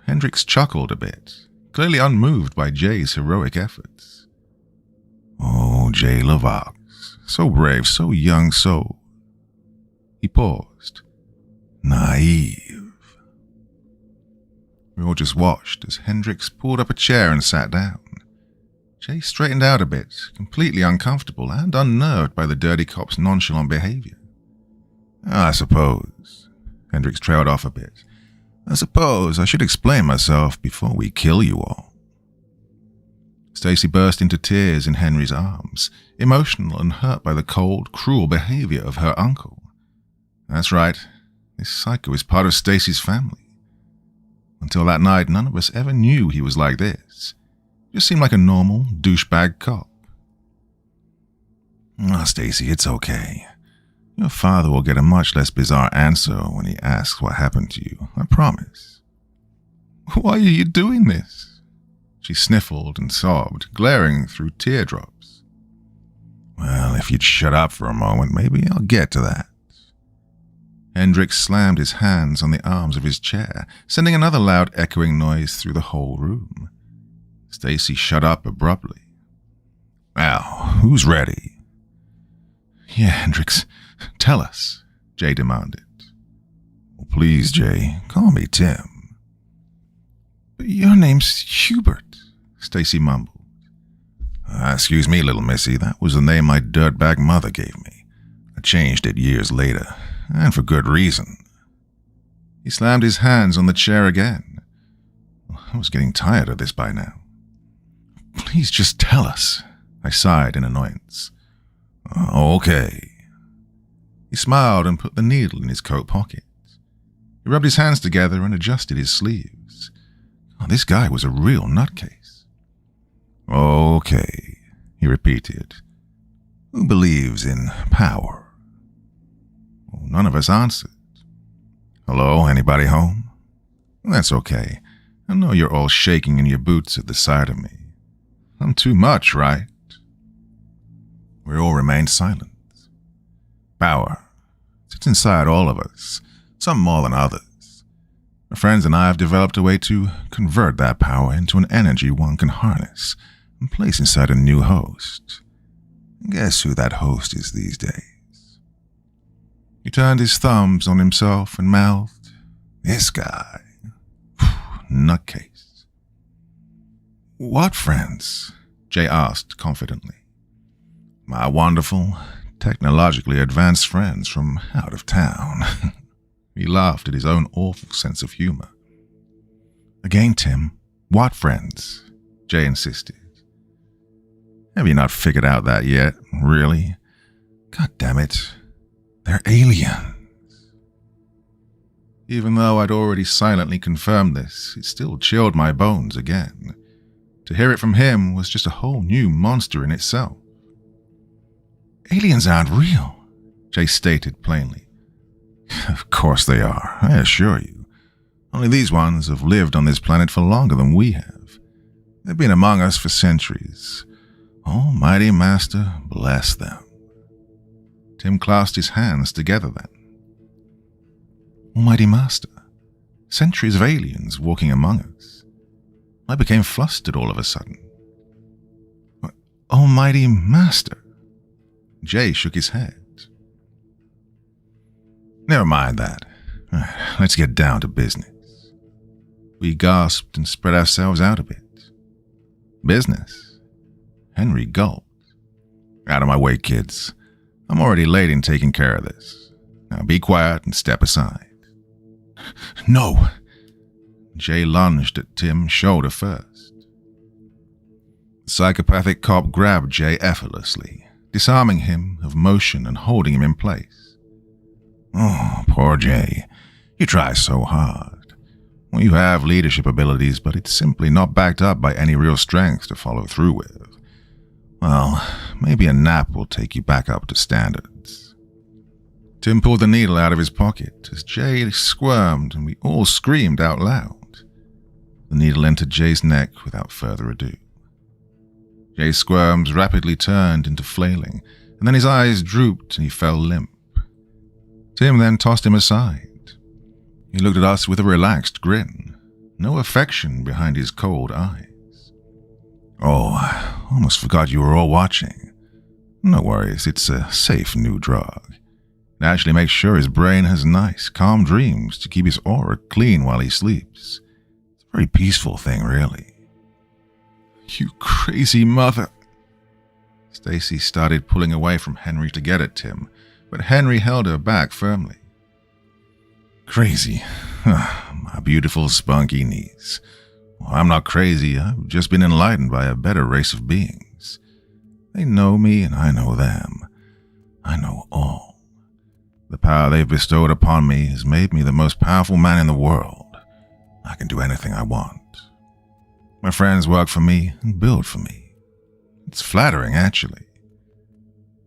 Hendricks chuckled a bit, clearly unmoved by Jay's heroic efforts. "Oh, Jay Vivago, so brave, so young, so..." He paused. "Naive." We all just watched as Hendricks pulled up a chair and sat down. Jay straightened out a bit, completely uncomfortable and unnerved by the dirty cop's nonchalant behavior. "I suppose," Hendricks trailed off a bit, "I suppose I should explain myself before we kill you all." Stacy burst into tears in Henry's arms, emotional and hurt by the cold, cruel behavior of her uncle. That's right, this psycho is part of Stacy's family. Until that night, none of us ever knew he was like this. Just seemed like a normal, douchebag cop. "Oh, Stacy, it's okay. Your father will get a much less bizarre answer when he asks what happened to you, I promise." Why are you doing this? She sniffled and sobbed, glaring through teardrops. Well, if you'd shut up for a moment, maybe I'll get to that. Hendricks slammed his hands on the arms of his chair, sending another loud echoing noise through the whole room. Stacy shut up abruptly. Now, who's ready? Yeah, Hendricks, tell us, Jay demanded. Well, please, Jay, call me Tim. But your name's Hubert, Stacy mumbled. Excuse me, little missy, that was the name my dirtbag mother gave me. I changed it years later, and for good reason. He slammed his hands on the chair again. I was getting tired of this by now. Please just tell us, I sighed in annoyance. Okay. He smiled and put the needle in his coat pocket. He rubbed his hands together and adjusted his sleeves. This guy was a real nutcase. Okay, he repeated. Who believes in power? Well, none of us answered. Hello, anybody home? That's okay. I know you're all shaking in your boots at the sight of me. I'm too much, right? We all remained silent. Power sits inside all of us, some more than others. My friends and I have developed a way to convert that power into an energy one can harness and place inside a new host. Guess who that host is these days? He turned his thumbs on himself and mouthed, This guy. Nutcase. What friends? Jay asked confidently. My wonderful, technologically advanced friends from out of town. He laughed at his own awful sense of humor. Again, Tim, what friends? Jay insisted. Have you not figured out that yet, really? God damn it. They're aliens. Even though I'd already silently confirmed this, it still chilled my bones again. To hear it from him was just a whole new monster in itself. Aliens aren't real, Jay stated plainly. Of course they are, I assure you. Only these ones have lived on this planet for longer than we have. They've been among us for centuries. Almighty Master, bless them. Tim clasped his hands together then. Almighty Master, centuries of aliens walking among us. I became flustered all of a sudden. Almighty Master? Jay shook his head. Never mind that. Let's get down to business. We gasped and spread ourselves out a bit. Business? Henry gulped. Out of my way, kids. I'm already late in taking care of this. Now be quiet and step aside. No! Jay lunged at Tim's shoulder first. The psychopathic cop grabbed Jay effortlessly, disarming him of motion and holding him in place. Oh, poor Jay. You try so hard. Well, you have leadership abilities, but it's simply not backed up by any real strength to follow through with. Well, maybe a nap will take you back up to standards. Tim pulled the needle out of his pocket as Jay squirmed and we all screamed out loud. The needle entered Jay's neck without further ado. Jay's squirms rapidly turned into flailing, and then his eyes drooped and he fell limp. Tim then tossed him aside. He looked at us with a relaxed grin, no affection behind his cold eyes. Oh, I almost forgot you were all watching. No worries, it's a safe new drug. It actually makes sure his brain has nice, calm dreams to keep his aura clean while he sleeps. It's a very peaceful thing, really. You crazy mother. Stacy started pulling away from Henry to get at Tim, but Henry held her back firmly. Crazy. My beautiful, spunky niece. Well, I'm not crazy. I've just been enlightened by a better race of beings. They know me and I know them. I know all. The power they've bestowed upon me has made me the most powerful man in the world. I can do anything I want. My friends work for me and build for me. It's flattering, actually.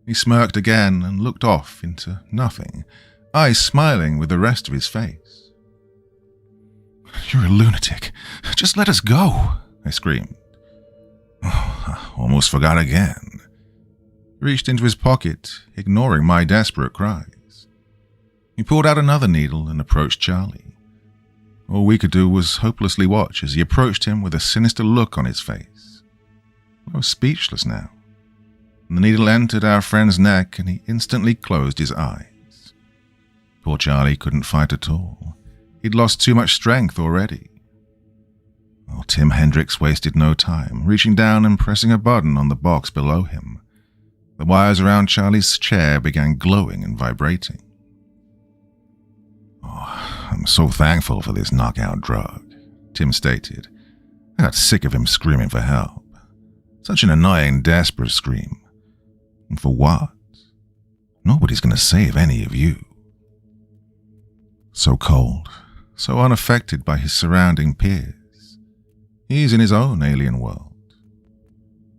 He smirked again and looked off into nothing, eyes smiling with the rest of his face. "You're a lunatic. Just let us go," I screamed. Oh, I almost forgot again. He reached into his pocket, ignoring my desperate cries. He pulled out another needle and approached Charlie. All we could do was hopelessly watch as he approached him with a sinister look on his face. I was speechless now. The needle entered our friend's neck and he instantly closed his eyes. Poor Charlie couldn't fight at all. He'd lost too much strength already. Well, Tim Hendricks wasted no time, reaching down and pressing a button on the box below him. The wires around Charlie's chair began glowing and vibrating. "Oh, I'm so thankful for this knockout drug," Tim stated. I got sick of him screaming for help. Such an annoying, desperate scream. And for what? Nobody's going to save any of you. So cold, so unaffected by his surrounding peers. He's in his own alien world.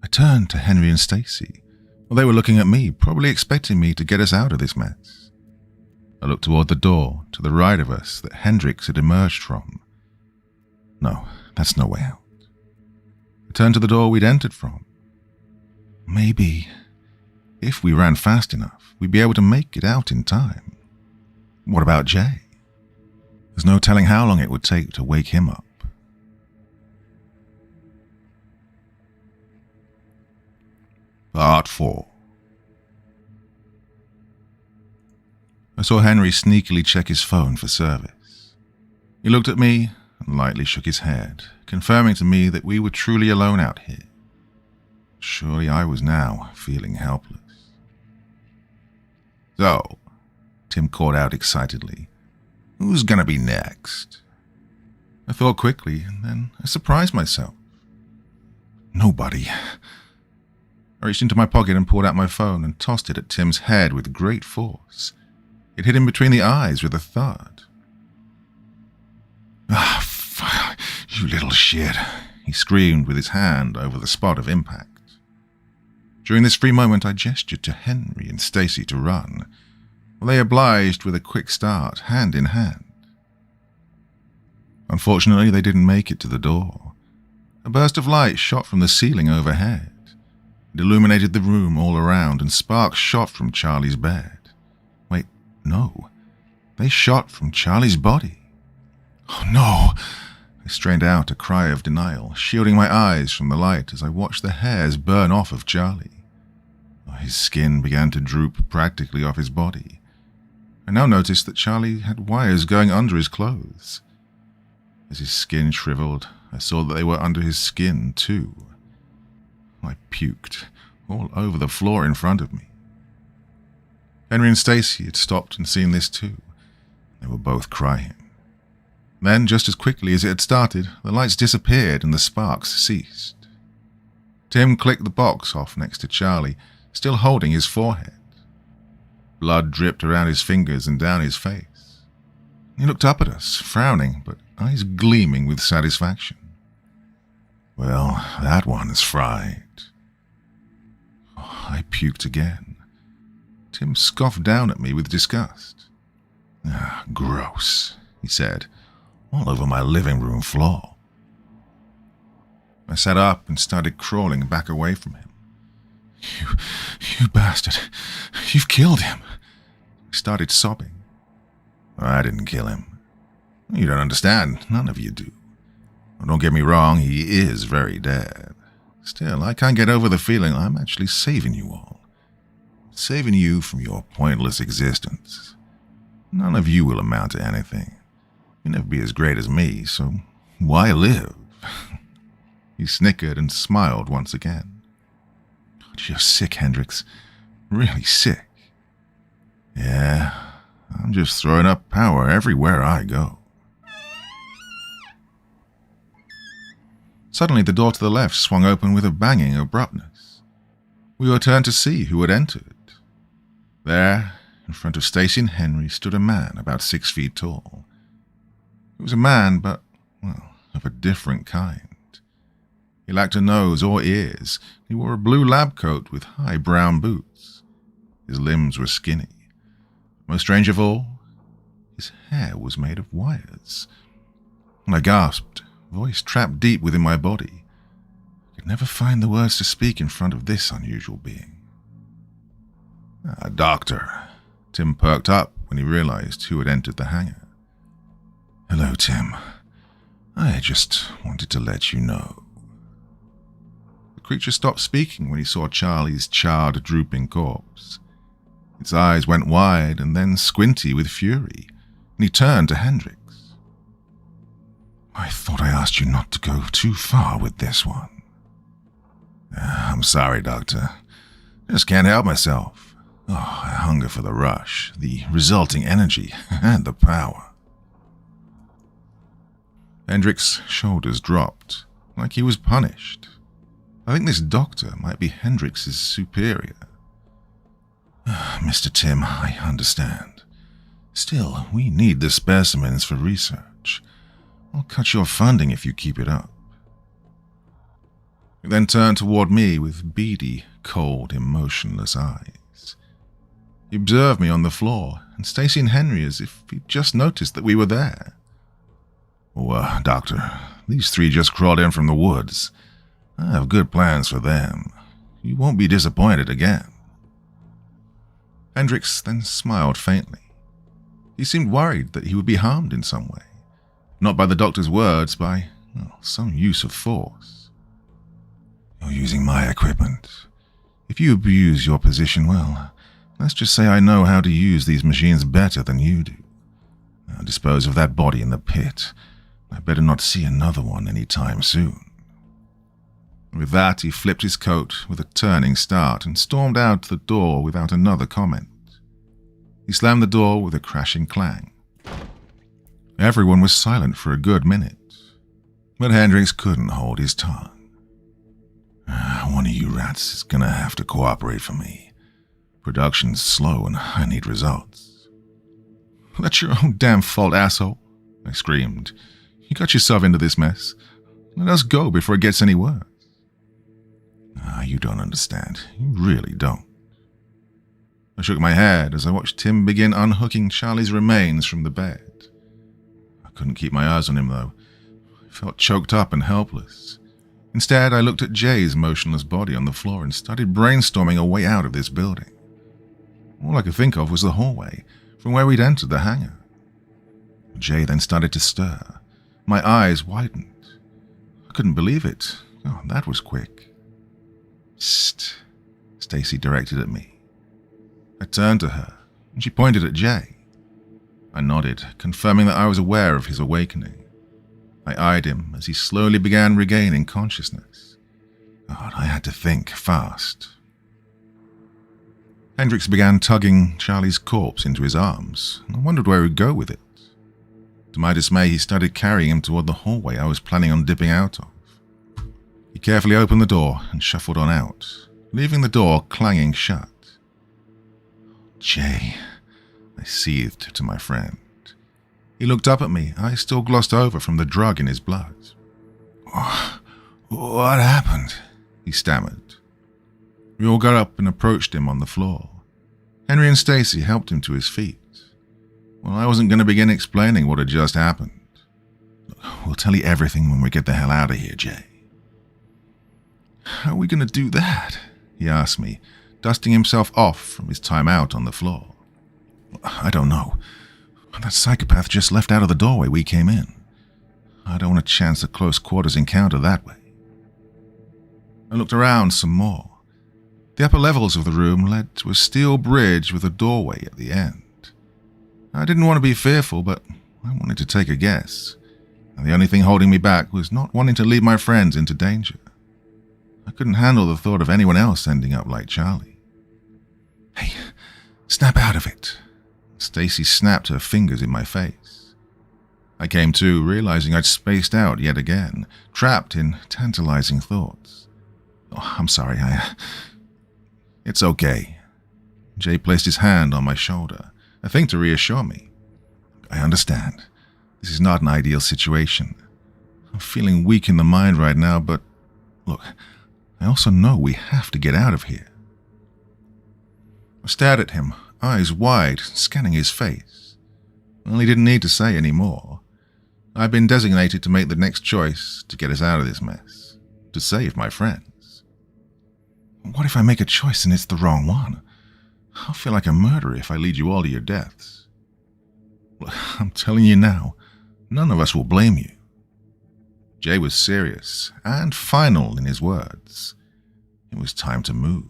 I turned to Henry and Stacy. Well, they were looking at me, probably expecting me to get us out of this mess. I looked toward the door to the right of us that Hendricks had emerged from. No, that's no way out. I turned to the door we'd entered from. Maybe, if we ran fast enough, we'd be able to make it out in time. What about Jay? There's no telling how long it would take to wake him up. Part 4. I saw Henry sneakily check his phone for service. He looked at me and lightly shook his head, confirming to me that we were truly alone out here. Surely I was now feeling helpless. "So," Tim called out excitedly, "who's gonna be next?" I thought quickly, and then I surprised myself. Nobody. I reached into my pocket and pulled out my phone and tossed it at Tim's head with great force. It hit him between the eyes with a thud. "Ah, fuck, you little shit," he screamed with his hand over the spot of impact. During this free moment, I gestured to Henry and Stacy to run. Well, they obliged with a quick start, hand in hand. Unfortunately, they didn't make it to the door. A burst of light shot from the ceiling overhead. It illuminated the room all around, and sparks shot from Charlie's bed. Wait, no. They shot from Charlie's body. "Oh, no!" I strained out a cry of denial, shielding my eyes from the light as I watched the hairs burn off of Charlie. His skin began to droop practically off his body. I now noticed that Charlie had wires going under his clothes. As his skin shriveled, I saw that they were under his skin, too. I puked all over the floor in front of me. Henry and Stacy had stopped and seen this too. They were both crying. Then, just as quickly as it had started, the lights disappeared and the sparks ceased. Tim clicked the box off next to Charlie, still holding his forehead. Blood dripped around his fingers and down his face. He looked up at us, frowning, but eyes gleaming with satisfaction. "Well, that one is fried." Oh, I puked again. Tim scoffed down at me with disgust. "Ah, gross," he said, "all over my living room floor." I sat up and started crawling back away from him. You bastard. You've killed him." I started sobbing. "I didn't kill him. You don't understand. None of you do. Don't get me wrong, he is very dead. Still, I can't get over the feeling I'm actually saving you all. Saving you from your pointless existence. None of you will amount to anything. You'll never be as great as me, so why live?" He snickered and smiled once again. "You're sick, Hendricks. Really sick." "Yeah, I'm just throwing up power everywhere I go." Suddenly, the door to the left swung open with a banging abruptness. We were turned to see who had entered. There, in front of Stacy and Henry, stood a man about 6 feet tall. It was a man, but, well, of a different kind. He lacked a nose or ears. He wore a blue lab coat with high brown boots. His limbs were skinny. Most strange of all, his hair was made of wires. I gasped, voice trapped deep within my body. I could never find the words to speak in front of this unusual being. Doctor. Tim perked up when he realized who had entered the hangar. Hello, Tim. I just wanted to let you know. The creature stopped speaking when he saw Charlie's charred, drooping corpse. Its eyes went wide and then squinty with fury, and he turned to Hendricks. I thought I asked you not to go too far with this one. I'm sorry, Doctor. I just can't help myself. I hunger for the rush, the resulting energy, and the power. Hendricks' shoulders dropped, like he was punished. I think this doctor might be Hendricks' superior. Mr. Tim, I understand. Still, we need the specimens for research. I'll cut your funding if you keep it up. He then turned toward me with beady, cold, emotionless eyes. He observed me on the floor, and Stacy and Henry as if he'd just noticed that we were there. Oh, Doctor, these three just crawled in from the woods. I have good plans for them. You won't be disappointed again. Hendricks then smiled faintly. He seemed worried that he would be harmed in some way. Not by the doctor's words, by some use of force. You're using my equipment. If you abuse your position, well, let's just say I know how to use these machines better than you do. Now dispose of that body in the pit. I better not see another one any time soon. With that, he flipped his coat with a turning start and stormed out the door without another comment. He slammed the door with a crashing clang. Everyone was silent for a good minute, but Hendricks couldn't hold his tongue. One of you rats is gonna have to cooperate for me. Production's slow and I need results. That's your own damn fault, asshole, I screamed. You got yourself into this mess. Let us go before it gets any worse. You don't understand. You really don't. I shook my head as I watched Tim begin unhooking Charlie's remains from the bed. I couldn't keep my eyes on him, though. I felt choked up and helpless. Instead, I looked at Jay's motionless body on the floor and started brainstorming a way out of this building. All I could think of was the hallway from where we'd entered the hangar. Jay then started to stir. My eyes widened. I couldn't believe it. That was quick. Psst, Stacy directed at me. I turned to her, and she pointed at Jay. I nodded, confirming that I was aware of his awakening. I eyed him as he slowly began regaining consciousness. I had to think fast. Hendricks began tugging Charlie's corpse into his arms, and I wondered where he'd go with it. To my dismay, he started carrying him toward the hallway I was planning on dipping out of. He carefully opened the door and shuffled on out, leaving the door clanging shut. Jay, I seethed to my friend. He looked up at me, eyes still glossed over from the drug in his blood. What happened? He stammered. We all got up and approached him on the floor. Henry and Stacy helped him to his feet. Well, I wasn't going to begin explaining what had just happened. We'll tell you everything when we get the hell out of here, Jay. How are we going to do that? He asked me, dusting himself off from his time out on the floor. I don't know. That psychopath just left out of the doorway we came in. I don't want to chance a close quarters encounter that way. I looked around some more. The upper levels of the room led to a steel bridge with a doorway at the end. I didn't want to be fearful, but I wanted to take a guess. And the only thing holding me back was not wanting to lead my friends into danger. I couldn't handle the thought of anyone else ending up like Charlie. Hey, snap out of it. Stacy snapped her fingers in my face. I came to, realizing I'd spaced out yet again, trapped in tantalizing thoughts. I'm sorry, It's okay. Jay placed his hand on my shoulder, I think to reassure me. I understand. This is not an ideal situation. I'm feeling weak in the mind right now, but look, I also know we have to get out of here. I stared at him, eyes wide, scanning his face. Well, he didn't need to say any more. I'd been designated to make the next choice to get us out of this mess, to save my friends. What if I make a choice and it's the wrong one? I'll feel like a murderer if I lead you all to your deaths. Look, I'm telling you now, none of us will blame you. Jay was serious and final in his words. It was time to move.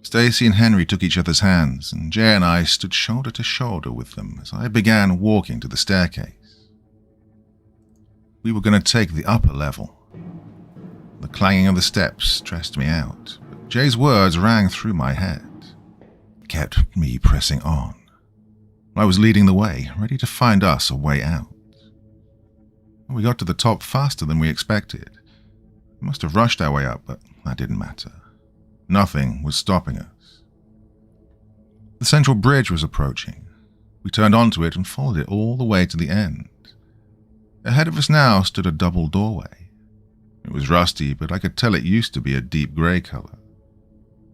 Stacy and Henry took each other's hands, and Jay and I stood shoulder to shoulder with them as I began walking to the staircase. We were going to take the upper level. The clanging of the steps stressed me out, but Jay's words rang through my head, kept me pressing on. I was leading the way, ready to find us a way out. We got to the top faster than we expected. We must have rushed our way up, but that didn't matter. Nothing was stopping us. The central bridge was approaching. We turned onto it and followed it all the way to the end. Ahead of us now stood a double doorway. It was rusty, but I could tell it used to be a deep grey colour.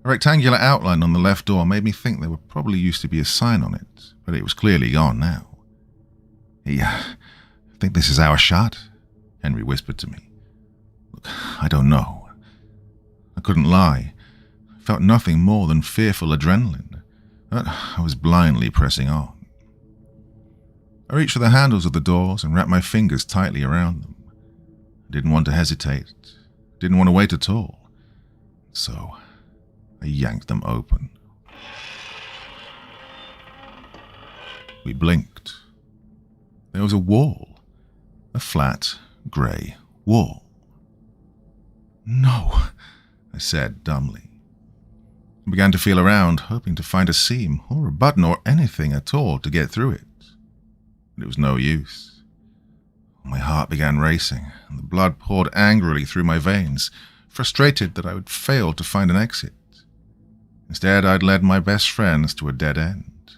A rectangular outline on the left door made me think there would probably used to be a sign on it, but it was clearly gone now. I think this is our shot, Henry whispered to me. Look, I don't know. I couldn't lie. I felt nothing more than fearful adrenaline, but I was blindly pressing on. I reached for the handles of the doors and wrapped my fingers tightly around them. I didn't want to hesitate, didn't want to wait at all, so I yanked them open. We blinked. There was a wall, a flat, grey wall. No, I said dumbly. I began to feel around, hoping to find a seam or a button or anything at all to get through it. But it was no use. My heart began racing, and the blood poured angrily through my veins, frustrated that I would fail to find an exit. Instead, I'd led my best friends to a dead end.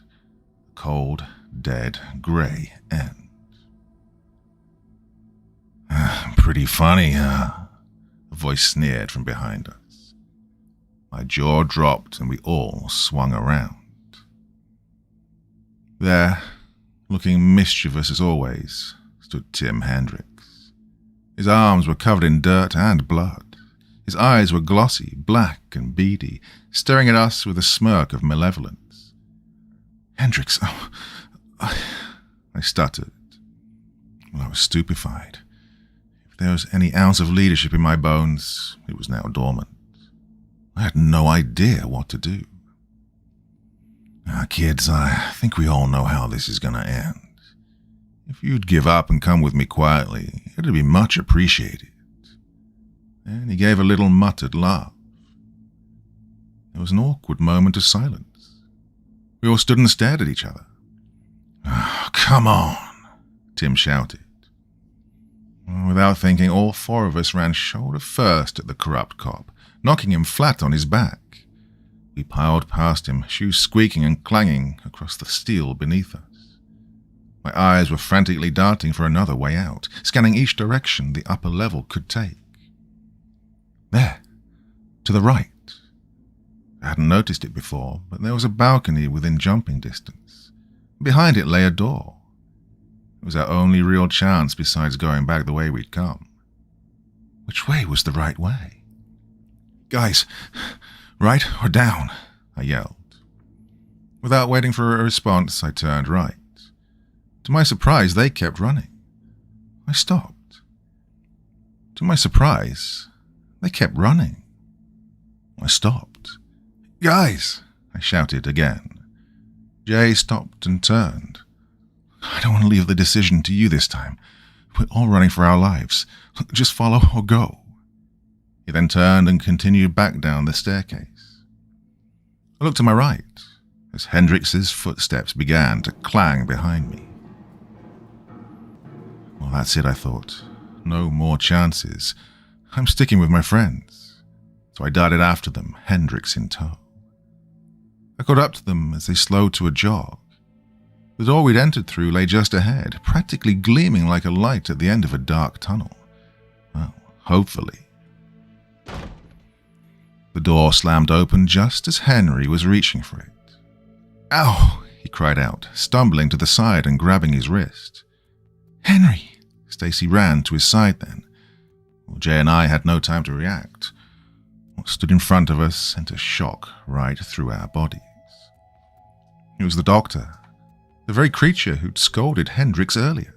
A cold, dead, grey end. Pretty funny, huh? A voice sneered from behind us. My jaw dropped and we all swung around. There, looking mischievous as always, stood Tim Hendricks. His arms were covered in dirt and blood. His eyes were glossy, black and beady, staring at us with a smirk of malevolence. Hendricks, I stuttered. Well, I was stupefied. If there was any ounce of leadership in my bones, it was now dormant. I had no idea what to do. Kids, I think we all know how this is going to end. If you'd give up and come with me quietly, it'd be much appreciated. And he gave a little muttered laugh. There was an awkward moment of silence. We all stood and stared at each other. Oh, come on, Tim shouted. Without thinking, all four of us ran shoulder first at the corrupt cop, knocking him flat on his back. We piled past him, shoes squeaking and clanging across the steel beneath us. My eyes were frantically darting for another way out, scanning each direction the upper level could take. There, to the right. I hadn't noticed it before, but there was a balcony within jumping distance. Behind it lay a door. It was our only real chance besides going back the way we'd come. Which way was the right way? Guys, right or down? I yelled. Without waiting for a response, I turned right. To my surprise, they kept running. I stopped. To my surprise, they kept running. I stopped. Guys, I shouted again. Jay stopped and turned. I don't want to leave the decision to you this time. We're all running for our lives. Just follow or go. He then turned and continued back down the staircase. I looked to my right as Hendricks's footsteps began to clang behind me. Well, that's it, I thought. No more chances. I'm sticking with my friends. So I darted after them, Hendricks in tow. I caught up to them as they slowed to a jog. The door we'd entered through lay just ahead, practically gleaming like a light at the end of a dark tunnel. Well, hopefully. The door slammed open just as Henry was reaching for it. Ow! he cried out, stumbling to the side and grabbing his wrist. Henry! Stacy ran to his side then. Well, Jay and I had no time to react. What stood in front of us sent a shock right through our bodies. It was the doctor, the very creature who'd scolded Hendricks earlier.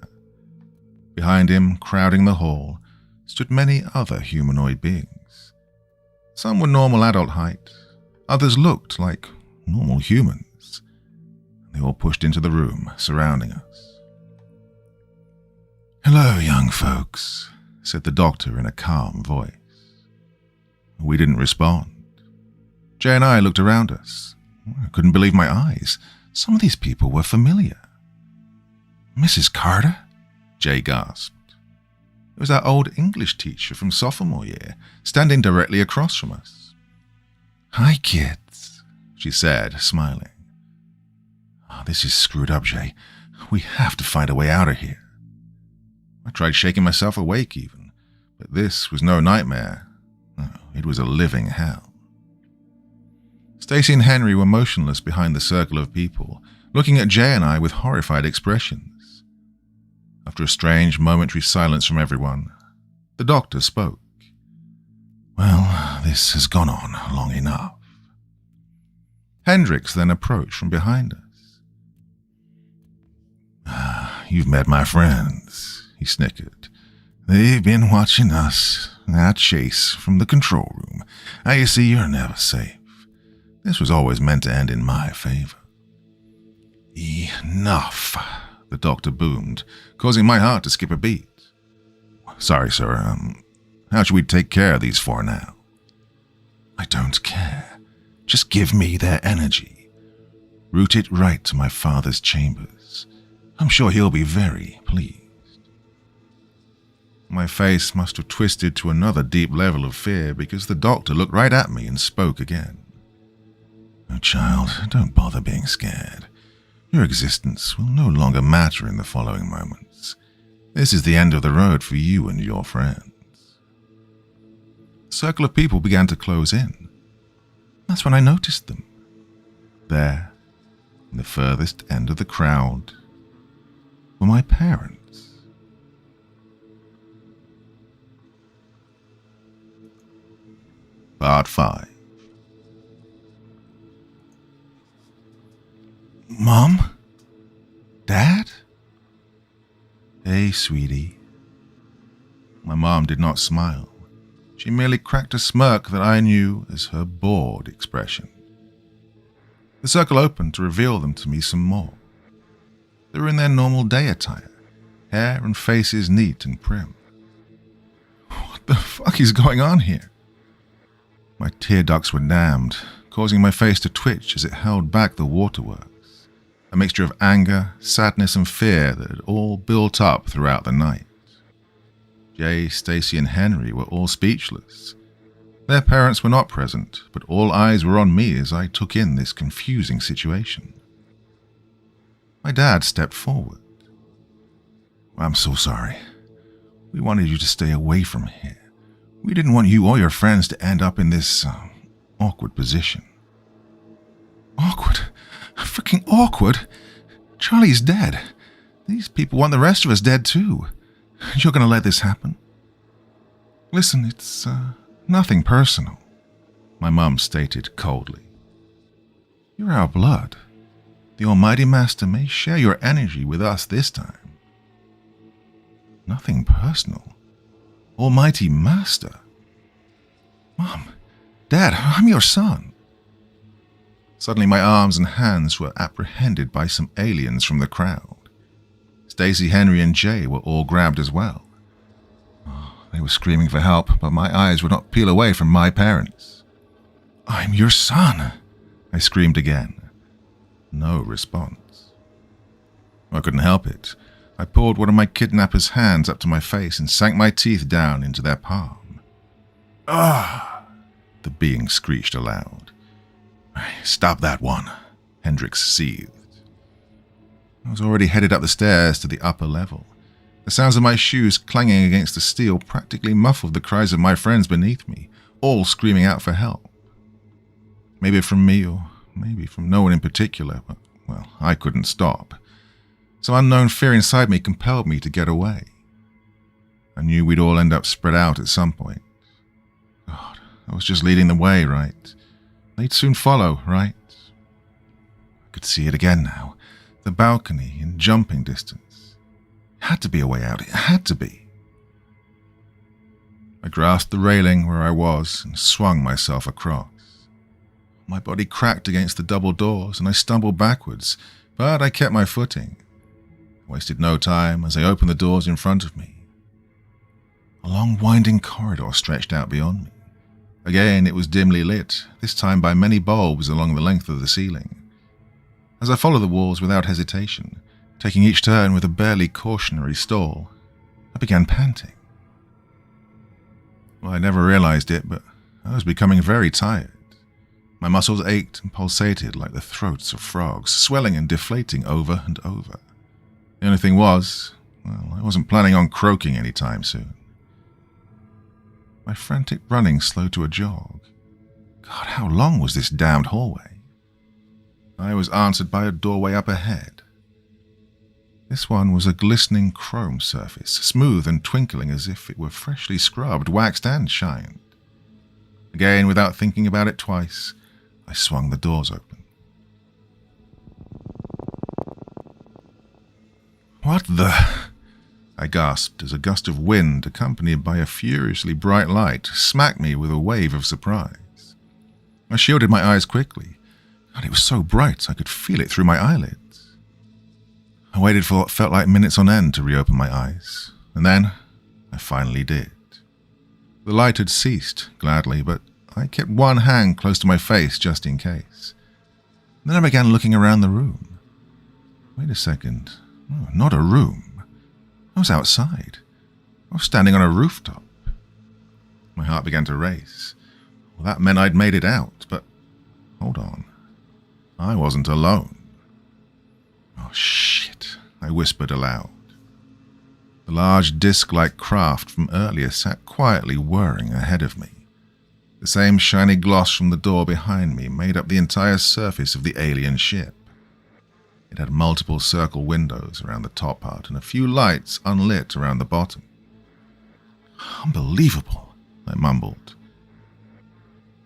Behind him, crowding the hall, stood many other humanoid beings. Some were normal adult height, others looked like normal humans. They all pushed into the room, surrounding us. "Hello, young folks," said the doctor in a calm voice. We didn't respond. Jay and I looked around us. I couldn't believe my eyes. Some of these people were familiar. "Mrs. Carter?" Jay gasped. It was our old English teacher from sophomore year, standing directly across from us. "Hi, kids," she said, smiling. "Oh, this is screwed up, Jay. We have to find a way out of here." I tried shaking myself awake even, but this was no nightmare. No, it was a living hell. Stacy and Henry were motionless behind the circle of people, looking at Jay and I with horrified expressions. After a strange momentary silence from everyone, the doctor spoke. "Well, this has gone on long enough." Hendricks then approached from behind us. "You've met my friends," he snickered. "They've been watching us, our chase from the control room. Now you see, you're never safe. This was always meant to end in my favor." "Enough," the doctor boomed, causing my heart to skip a beat. "Sorry, sir. How should we take care of these four now?" "I don't care. Just give me their energy. Route it right to my father's chambers. I'm sure he'll be very pleased." My face must have twisted to another deep level of fear because the doctor looked right at me and spoke again. "Oh, child, don't bother being scared. Your existence will no longer matter in the following moments. This is the end of the road for you and your friends." The circle of people began to close in. That's when I noticed them. There, in the furthest end of the crowd, were my parents. Part 5. "Mom? Dad?" "Hey, sweetie." My mom did not smile. She merely cracked a smirk that I knew as her bored expression. The circle opened to reveal them to me some more. They were in their normal day attire, hair and faces neat and prim. What the fuck is going on here? My tear ducts were dammed, causing my face to twitch as it held back the waterworks, a mixture of anger, sadness, and fear that had all built up throughout the night. Jay, Stacy, and Henry were all speechless. Their parents were not present, but all eyes were on me as I took in this confusing situation. My dad stepped forward. "I'm so sorry. We wanted you to stay away from here. We didn't want you or your friends to end up in this awkward position." "Awkward? Freaking awkward? Charlie's dead. These people want the rest of us dead too. You're going to let this happen?" "Listen, it's nothing personal," my mum stated coldly. "You're our blood. The Almighty Master may share your energy with us this time." "Nothing personal? Almighty Master?" "Mom, Dad, I'm your son." Suddenly my arms and hands were apprehended by some aliens from the crowd. Stacy, Henry, and Jay were all grabbed as well. They were screaming for help, but my eyes would not peel away from my parents. "I'm your son," I screamed again. No response. I couldn't help it. I pulled one of my kidnappers' hands up to my face and sank my teeth down into their palm. "Ah!" the being screeched aloud. "Stop that one," Hendricks seethed. I was already headed up the stairs to the upper level. The sounds of my shoes clanging against the steel practically muffled the cries of my friends beneath me, all screaming out for help. Maybe from me or maybe from no one in particular, but Well, I couldn't stop. Some unknown fear inside me compelled me to get away. I knew we'd all end up spread out at some point. God, I was just leading the way, right? They'd soon follow, right? I could see it again now. The balcony in jumping distance. It had to be a way out. It had to be. I grasped the railing where I was and swung myself across. My body cracked against the double doors and I stumbled backwards, but I kept my footing. I wasted no time as I opened the doors in front of me. A long winding corridor stretched out beyond me. Again, it was dimly lit, this time by many bulbs along the length of the ceiling. As I followed the walls without hesitation, taking each turn with a barely cautionary stall, I began panting. Well, I never realized it, but I was becoming very tired. My muscles ached and pulsated like the throats of frogs, swelling and deflating over and over. The only thing was, well, I wasn't planning on croaking anytime soon. My frantic running slowed to a jog. God, how long was this damned hallway? I was answered by a doorway up ahead. This one was a glistening chrome surface, smooth and twinkling as if it were freshly scrubbed, waxed and shined. Again, without thinking about it twice, I swung the doors open. What the... I gasped as a gust of wind, accompanied by a furiously bright light, smacked me with a wave of surprise. I shielded my eyes quickly. God, it was so bright I could feel it through my eyelids. I waited for what felt like minutes on end to reopen my eyes, and then I finally did. The light had ceased, gladly, but I kept one hand close to my face just in case. Then I began looking around the room. Wait a second. Oh, not a room. I was outside. I was standing on a rooftop. My heart began to race. Well, that meant I'd made it out, but hold on. I wasn't alone. Oh, shit, I whispered aloud. The large disc-like craft from earlier sat quietly whirring ahead of me. The same shiny gloss from the door behind me made up the entire surface of the alien ship. It had multiple circle windows around the top part and a few lights unlit around the bottom. Unbelievable, I mumbled.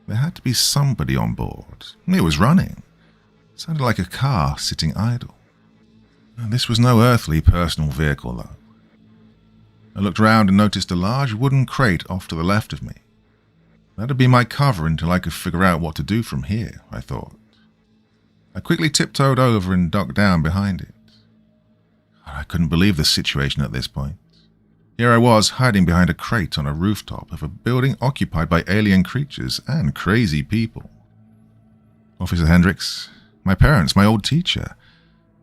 There had to be somebody on board. It was running. It sounded like a car sitting idle. This was no earthly personal vehicle, though. I looked round and noticed a large wooden crate off to the left of me. That'd be my cover until I could figure out what to do from here, I thought. I quickly tiptoed over and ducked down behind it. I couldn't believe the situation at this point. Here I was, hiding behind a crate on a rooftop of a building occupied by alien creatures and crazy people. Officer Hendricks, my parents, my old teacher.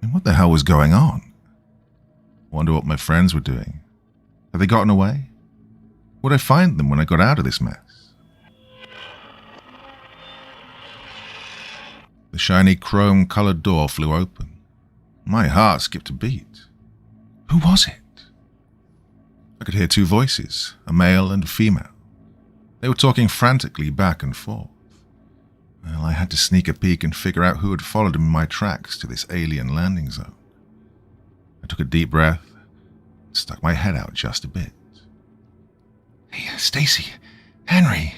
I mean, what the hell was going on? Wonder what my friends were doing. Had they gotten away? Would I find them when I got out of this mess? The shiny chrome-colored door flew open. My heart skipped a beat. Who was it? I could hear two voices, a male and a female. They were talking frantically back and forth. Well, I had to sneak a peek and figure out who had followed in my tracks to this alien landing zone. I took a deep breath, stuck my head out just a bit. Hey, Stacy, Henry,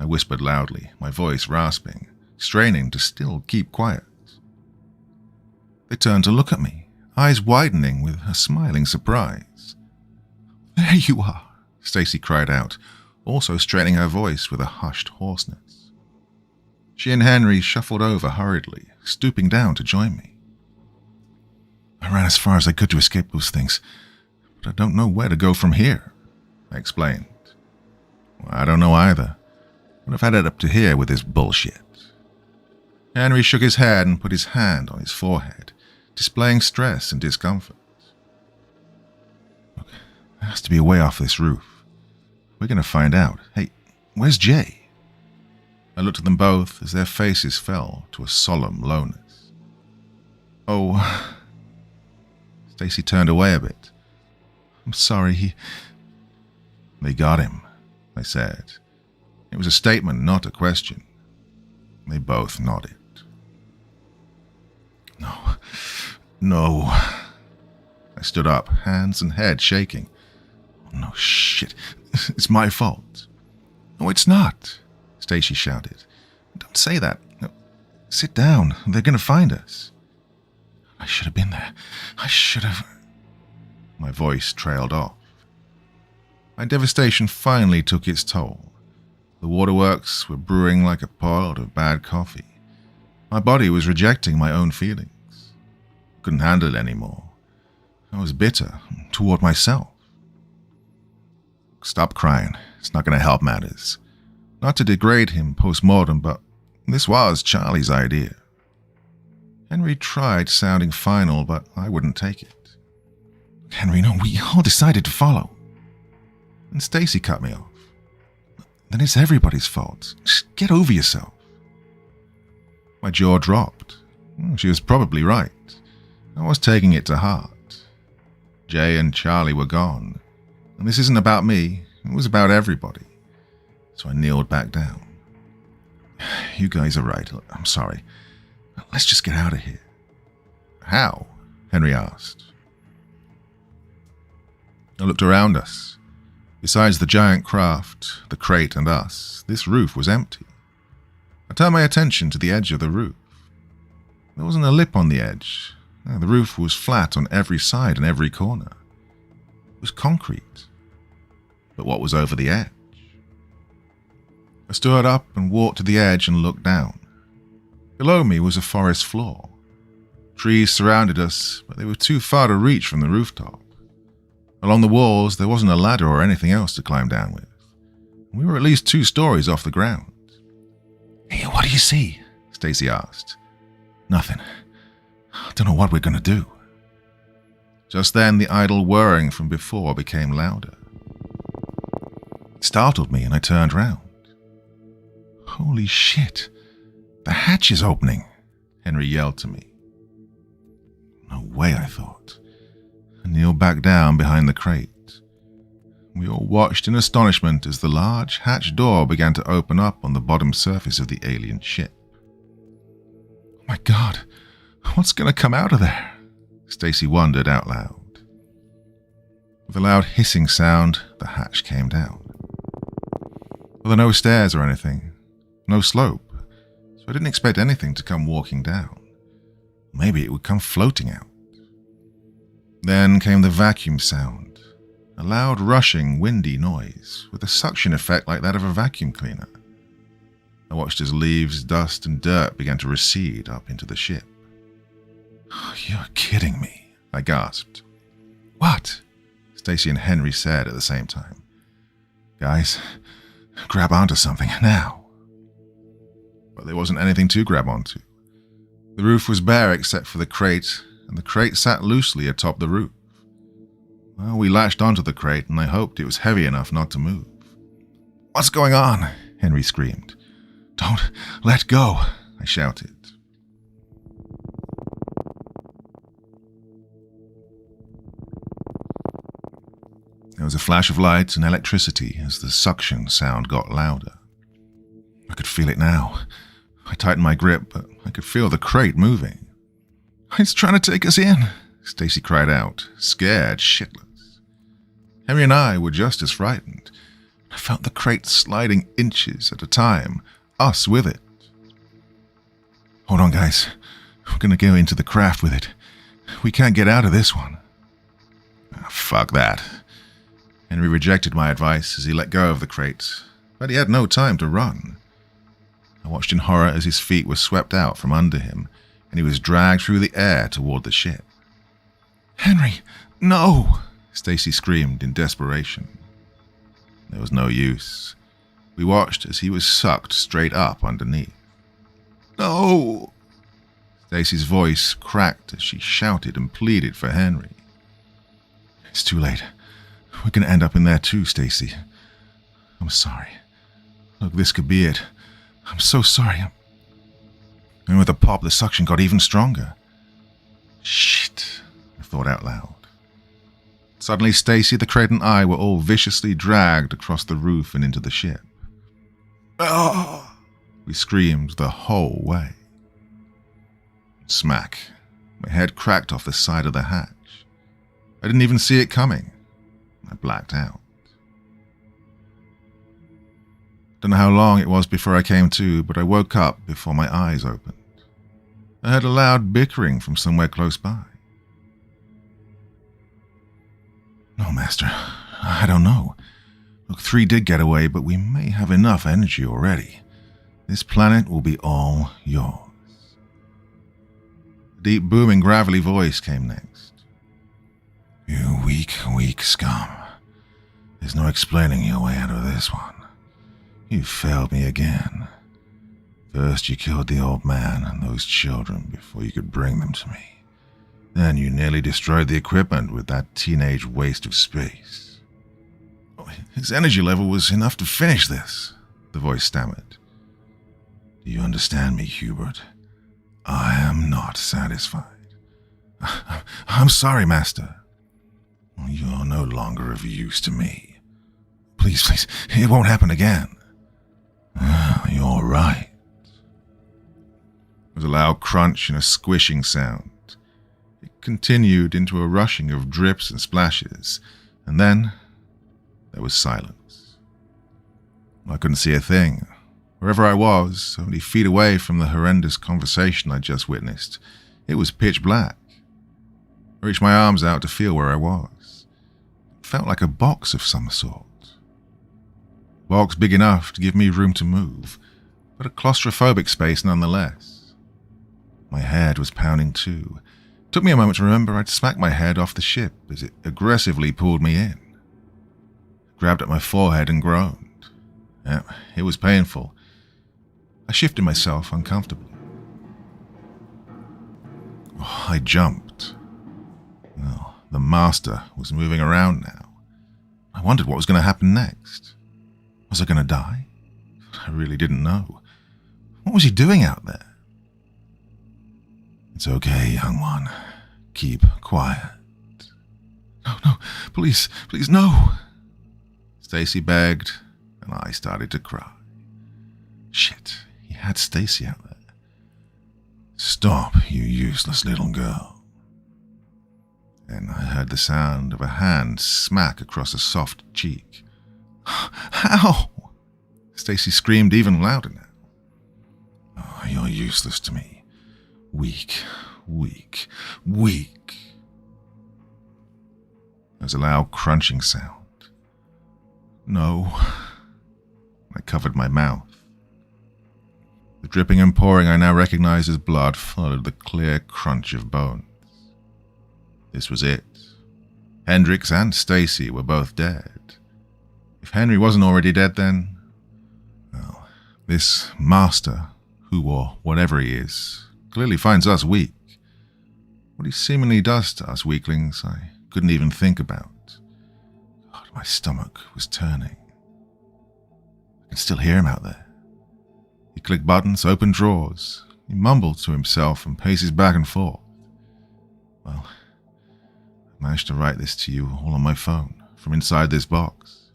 I whispered loudly, my voice rasping, straining to still keep quiet. They turned to look at me, eyes widening with a smiling surprise. There you are, Stacy cried out, also straightening her voice with a hushed hoarseness. She and Henry shuffled over hurriedly, stooping down to join me. I ran as far as I could to escape those things, but I don't know where to go from here, I explained. Well, I don't know either. What if I headed up to here with this bullshit? Henry shook his head and put his hand on his forehead, displaying stress and discomfort. Look, there has to be a way off this roof. We're going to find out. Hey, where's Jay? I looked at them both as their faces fell to a solemn lowness. Oh, Stacy turned away a bit. I'm sorry, They got him, I said. It was a statement, not a question. They both nodded. No, No. I stood up, hands and head shaking. Oh, no, shit. It's my fault. No, it's not, Stacy shouted. Don't say that. No, sit down. They're going to find us. I should have been there. I should have... My voice trailed off. My devastation finally took its toll. The waterworks were brewing like a pot of bad coffee. My body was rejecting my own feelings. I couldn't handle it anymore. I was bitter toward myself. Stop crying. It's not going to help matters. Not to degrade him post-mortem, but this was Charlie's idea. Henry tried sounding final, but I wouldn't take it. Henry, no, we all decided to follow. And Stacy cut me off. Then it's everybody's fault. Just get over yourself. My jaw dropped. She was probably right. I was taking it to heart. Jay and Charlie were gone. And this isn't about me. It was about everybody. So I kneeled back down. You guys are right. I'm sorry. Let's just get out of here. How? Henry asked. I looked around us. Besides the giant craft, the crate and us, this roof was empty. I turned my attention to the edge of the roof. There wasn't a lip on the edge. The roof was flat on every side and every corner. It was concrete. But what was over the edge? I stood up and walked to the edge and looked down. Below me was a forest floor. Trees surrounded us, but they were too far to reach from the rooftop. Along the walls, there wasn't a ladder or anything else to climb down with. We were at least 2 stories off the ground. Hey, what do you see? Stacy asked. Nothing. I don't know what we're going to do. Just then, the idle whirring from before became louder. It startled me and I turned round. Holy shit! The hatch is opening, Henry yelled to me. No way, I thought. I kneeled back down behind the crate. We all watched in astonishment as the large hatch door began to open up on the bottom surface of the alien ship. Oh my God, what's going to come out of there? Stacy wondered out loud. With a loud hissing sound, the hatch came down. There were no stairs or anything, no slope, so I didn't expect anything to come walking down. Maybe it would come floating out. Then came the vacuum sound, a loud rushing, windy noise with a suction effect like that of a vacuum cleaner. I watched as leaves, dust, and dirt began to recede up into the ship. You're kidding me, I gasped. What? Stacy and Henry said at the same time. Guys, grab onto something now. But there wasn't anything to grab onto. The roof was bare except for the crate, and the crate sat loosely atop the roof. Well, we latched onto the crate, and I hoped it was heavy enough not to move. What's going on? Henry screamed. Don't let go, I shouted. There was a flash of light and electricity as the suction sound got louder. I could feel it now. I tightened my grip, but I could feel the crate moving. It's trying to take us in, Stacy cried out, scared shitless. Henry and I were just as frightened. I felt the crate sliding inches at a time, us with it. Hold on, guys. We're going to go into the craft with it. We can't get out of this one. Oh, fuck that. Henry rejected my advice as he let go of the crate, but he had no time to run. I watched in horror as his feet were swept out from under him, and he was dragged through the air toward the ship. Henry, no! Stacy screamed in desperation. There was no use. We watched as he was sucked straight up underneath. No! Stacy's voice cracked as she shouted and pleaded for Henry. It's too late. We're going to end up in there too, Stacy. I'm sorry. Look, this could be it. I'm so sorry. And with a pop, the suction got even stronger. Shit, I thought out loud. Suddenly, Stacy, the crate, and I were all viciously dragged across the roof and into the ship. Oh! We screamed the whole way. Smack. My head cracked off the side of the hatch. I didn't even see it coming. I blacked out. Don't know how long it was before I came to, but I woke up before my eyes opened. I heard a loud bickering from somewhere close by. No, Master, I don't know. Look, 3 did get away, but we may have enough energy already. This planet will be all yours. A deep, booming, gravelly voice came next. You weak, weak scum. There's no explaining your way out of this one. You failed me again. First you killed the old man and those children before you could bring them to me. Then you nearly destroyed the equipment with that teenage waste of space. His energy level was enough to finish this, the voice stammered. Do you understand me, Hubert? I am not satisfied. I'm sorry, Master. You're no longer of use to me. Please, please, it won't happen again. You're right. There was a loud crunch and a squishing sound. It continued into a rushing of drips and splashes, and then there was silence. I couldn't see a thing. Wherever I was, only feet away from the horrendous conversation I'd just witnessed, it was pitch black. I reached my arms out to feel where I was. It felt like a box of some sort. A box big enough to give me room to move, but a claustrophobic space nonetheless. My head was pounding too. It took me a moment to remember I'd smacked my head off the ship as it aggressively pulled me in. I grabbed at my forehead and groaned. Yeah, it was painful. I shifted myself uncomfortably. Oh, I jumped. Well, the master was moving around now. I wondered what was going to happen next. Was I going to die? I really didn't know. What was he doing out there? It's okay, young one. Keep quiet. No, please, no. Stacy begged, and I started to cry. Shit, he had Stacy out there. Stop, you useless little girl. And I heard the sound of a hand smack across a soft cheek. How? Stacy screamed even louder now. Oh, you're useless to me. Weak, weak, weak. There was a loud crunching sound. No. I covered my mouth. The dripping and pouring I now recognized as blood followed the clear crunch of bones. This was it. Hendricks and Stacy were both dead. If Henry wasn't already dead, then... well, this master, who or whatever he is, clearly finds us weak. What he seemingly does to us weaklings, I couldn't even think about. God, my stomach was turning. I can still hear him out there. He clicked buttons, opened drawers. He mumbled to himself and paces back and forth. Well, I managed to write this to you all on my phone, from inside this box.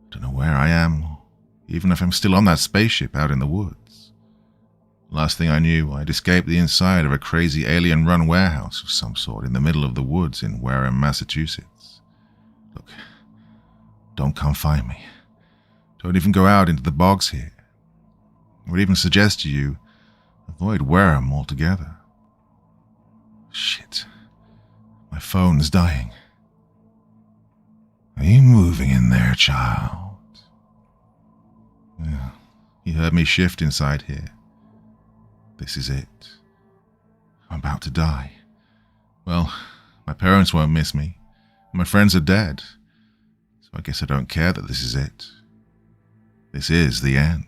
I don't know where I am, or even if I'm still on that spaceship out in the woods. Last thing I knew, I'd escaped the inside of a crazy alien-run warehouse of some sort in the middle of the woods in Wareham, Massachusetts. Look, don't come find me. Don't even go out into the bogs here. I would even suggest to you, avoid Wareham altogether. Shit. My phone's dying. Are you moving in there, child? Yeah, you heard me shift inside here. This is it. I'm about to die. Well, my parents won't miss me. My friends are dead. So I guess I don't care that this is it. This is the end.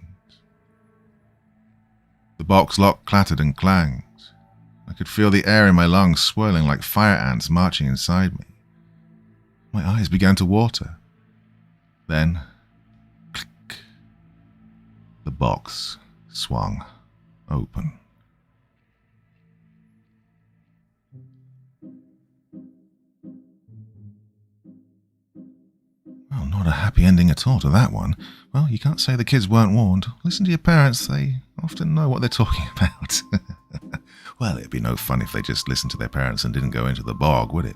The box lock clattered and clanged. I could feel the air in my lungs swirling like fire ants marching inside me. My eyes began to water. Then, click. The box swung open. Well, not happy ending at all to that one. Well, you can't say the kids weren't warned. Listen to your parents, they often know what they're talking about. Well, it'd be no fun if they just listened to their parents and didn't go into the bog, would it?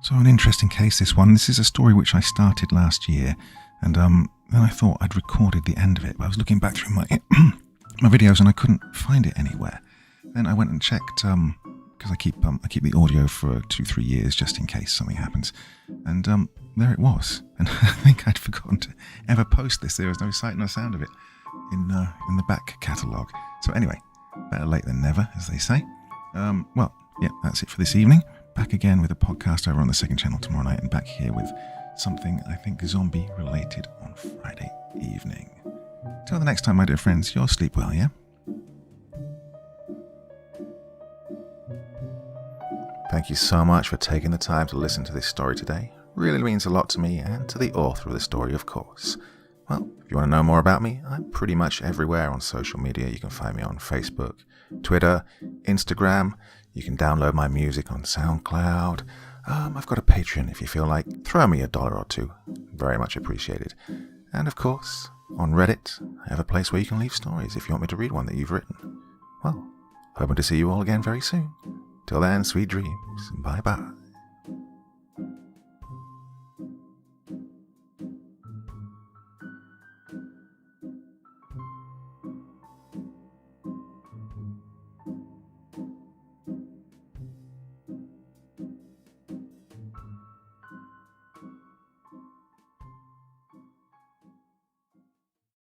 So an interesting case, this one. This is a story which I started last year, and then I thought I'd recorded the end of it, but I was looking back through my my videos and I couldn't find it anywhere. Then I went and checked, because I keep the audio for 2-3 years just in case something happens, and there it was. And I think I'd forgotten to ever post this. There was no sight nor sound of it in the back catalogue. So anyway, better late than never, as they say. Well, yeah, that's it for this evening. Back again with a podcast over on the second channel tomorrow night, and back here with something I think zombie related on Friday evening. Till the next time, my dear friends, you'll sleep well, yeah? Thank you so much for taking the time to listen to this story today. Really means a lot to me and to the author of the story, of course. Well, if you want to know more about me, I'm pretty much everywhere on social media. You can find me on Facebook, Twitter, Instagram. You can download my music on SoundCloud. I've got a Patreon if you feel like. Throw me $1 or $2. Very much appreciated. And of course, on Reddit, I have a place where you can leave stories if you want me to read one that you've written. Well, hoping to see you all again very soon. Till then, sweet dreams. Bye-bye.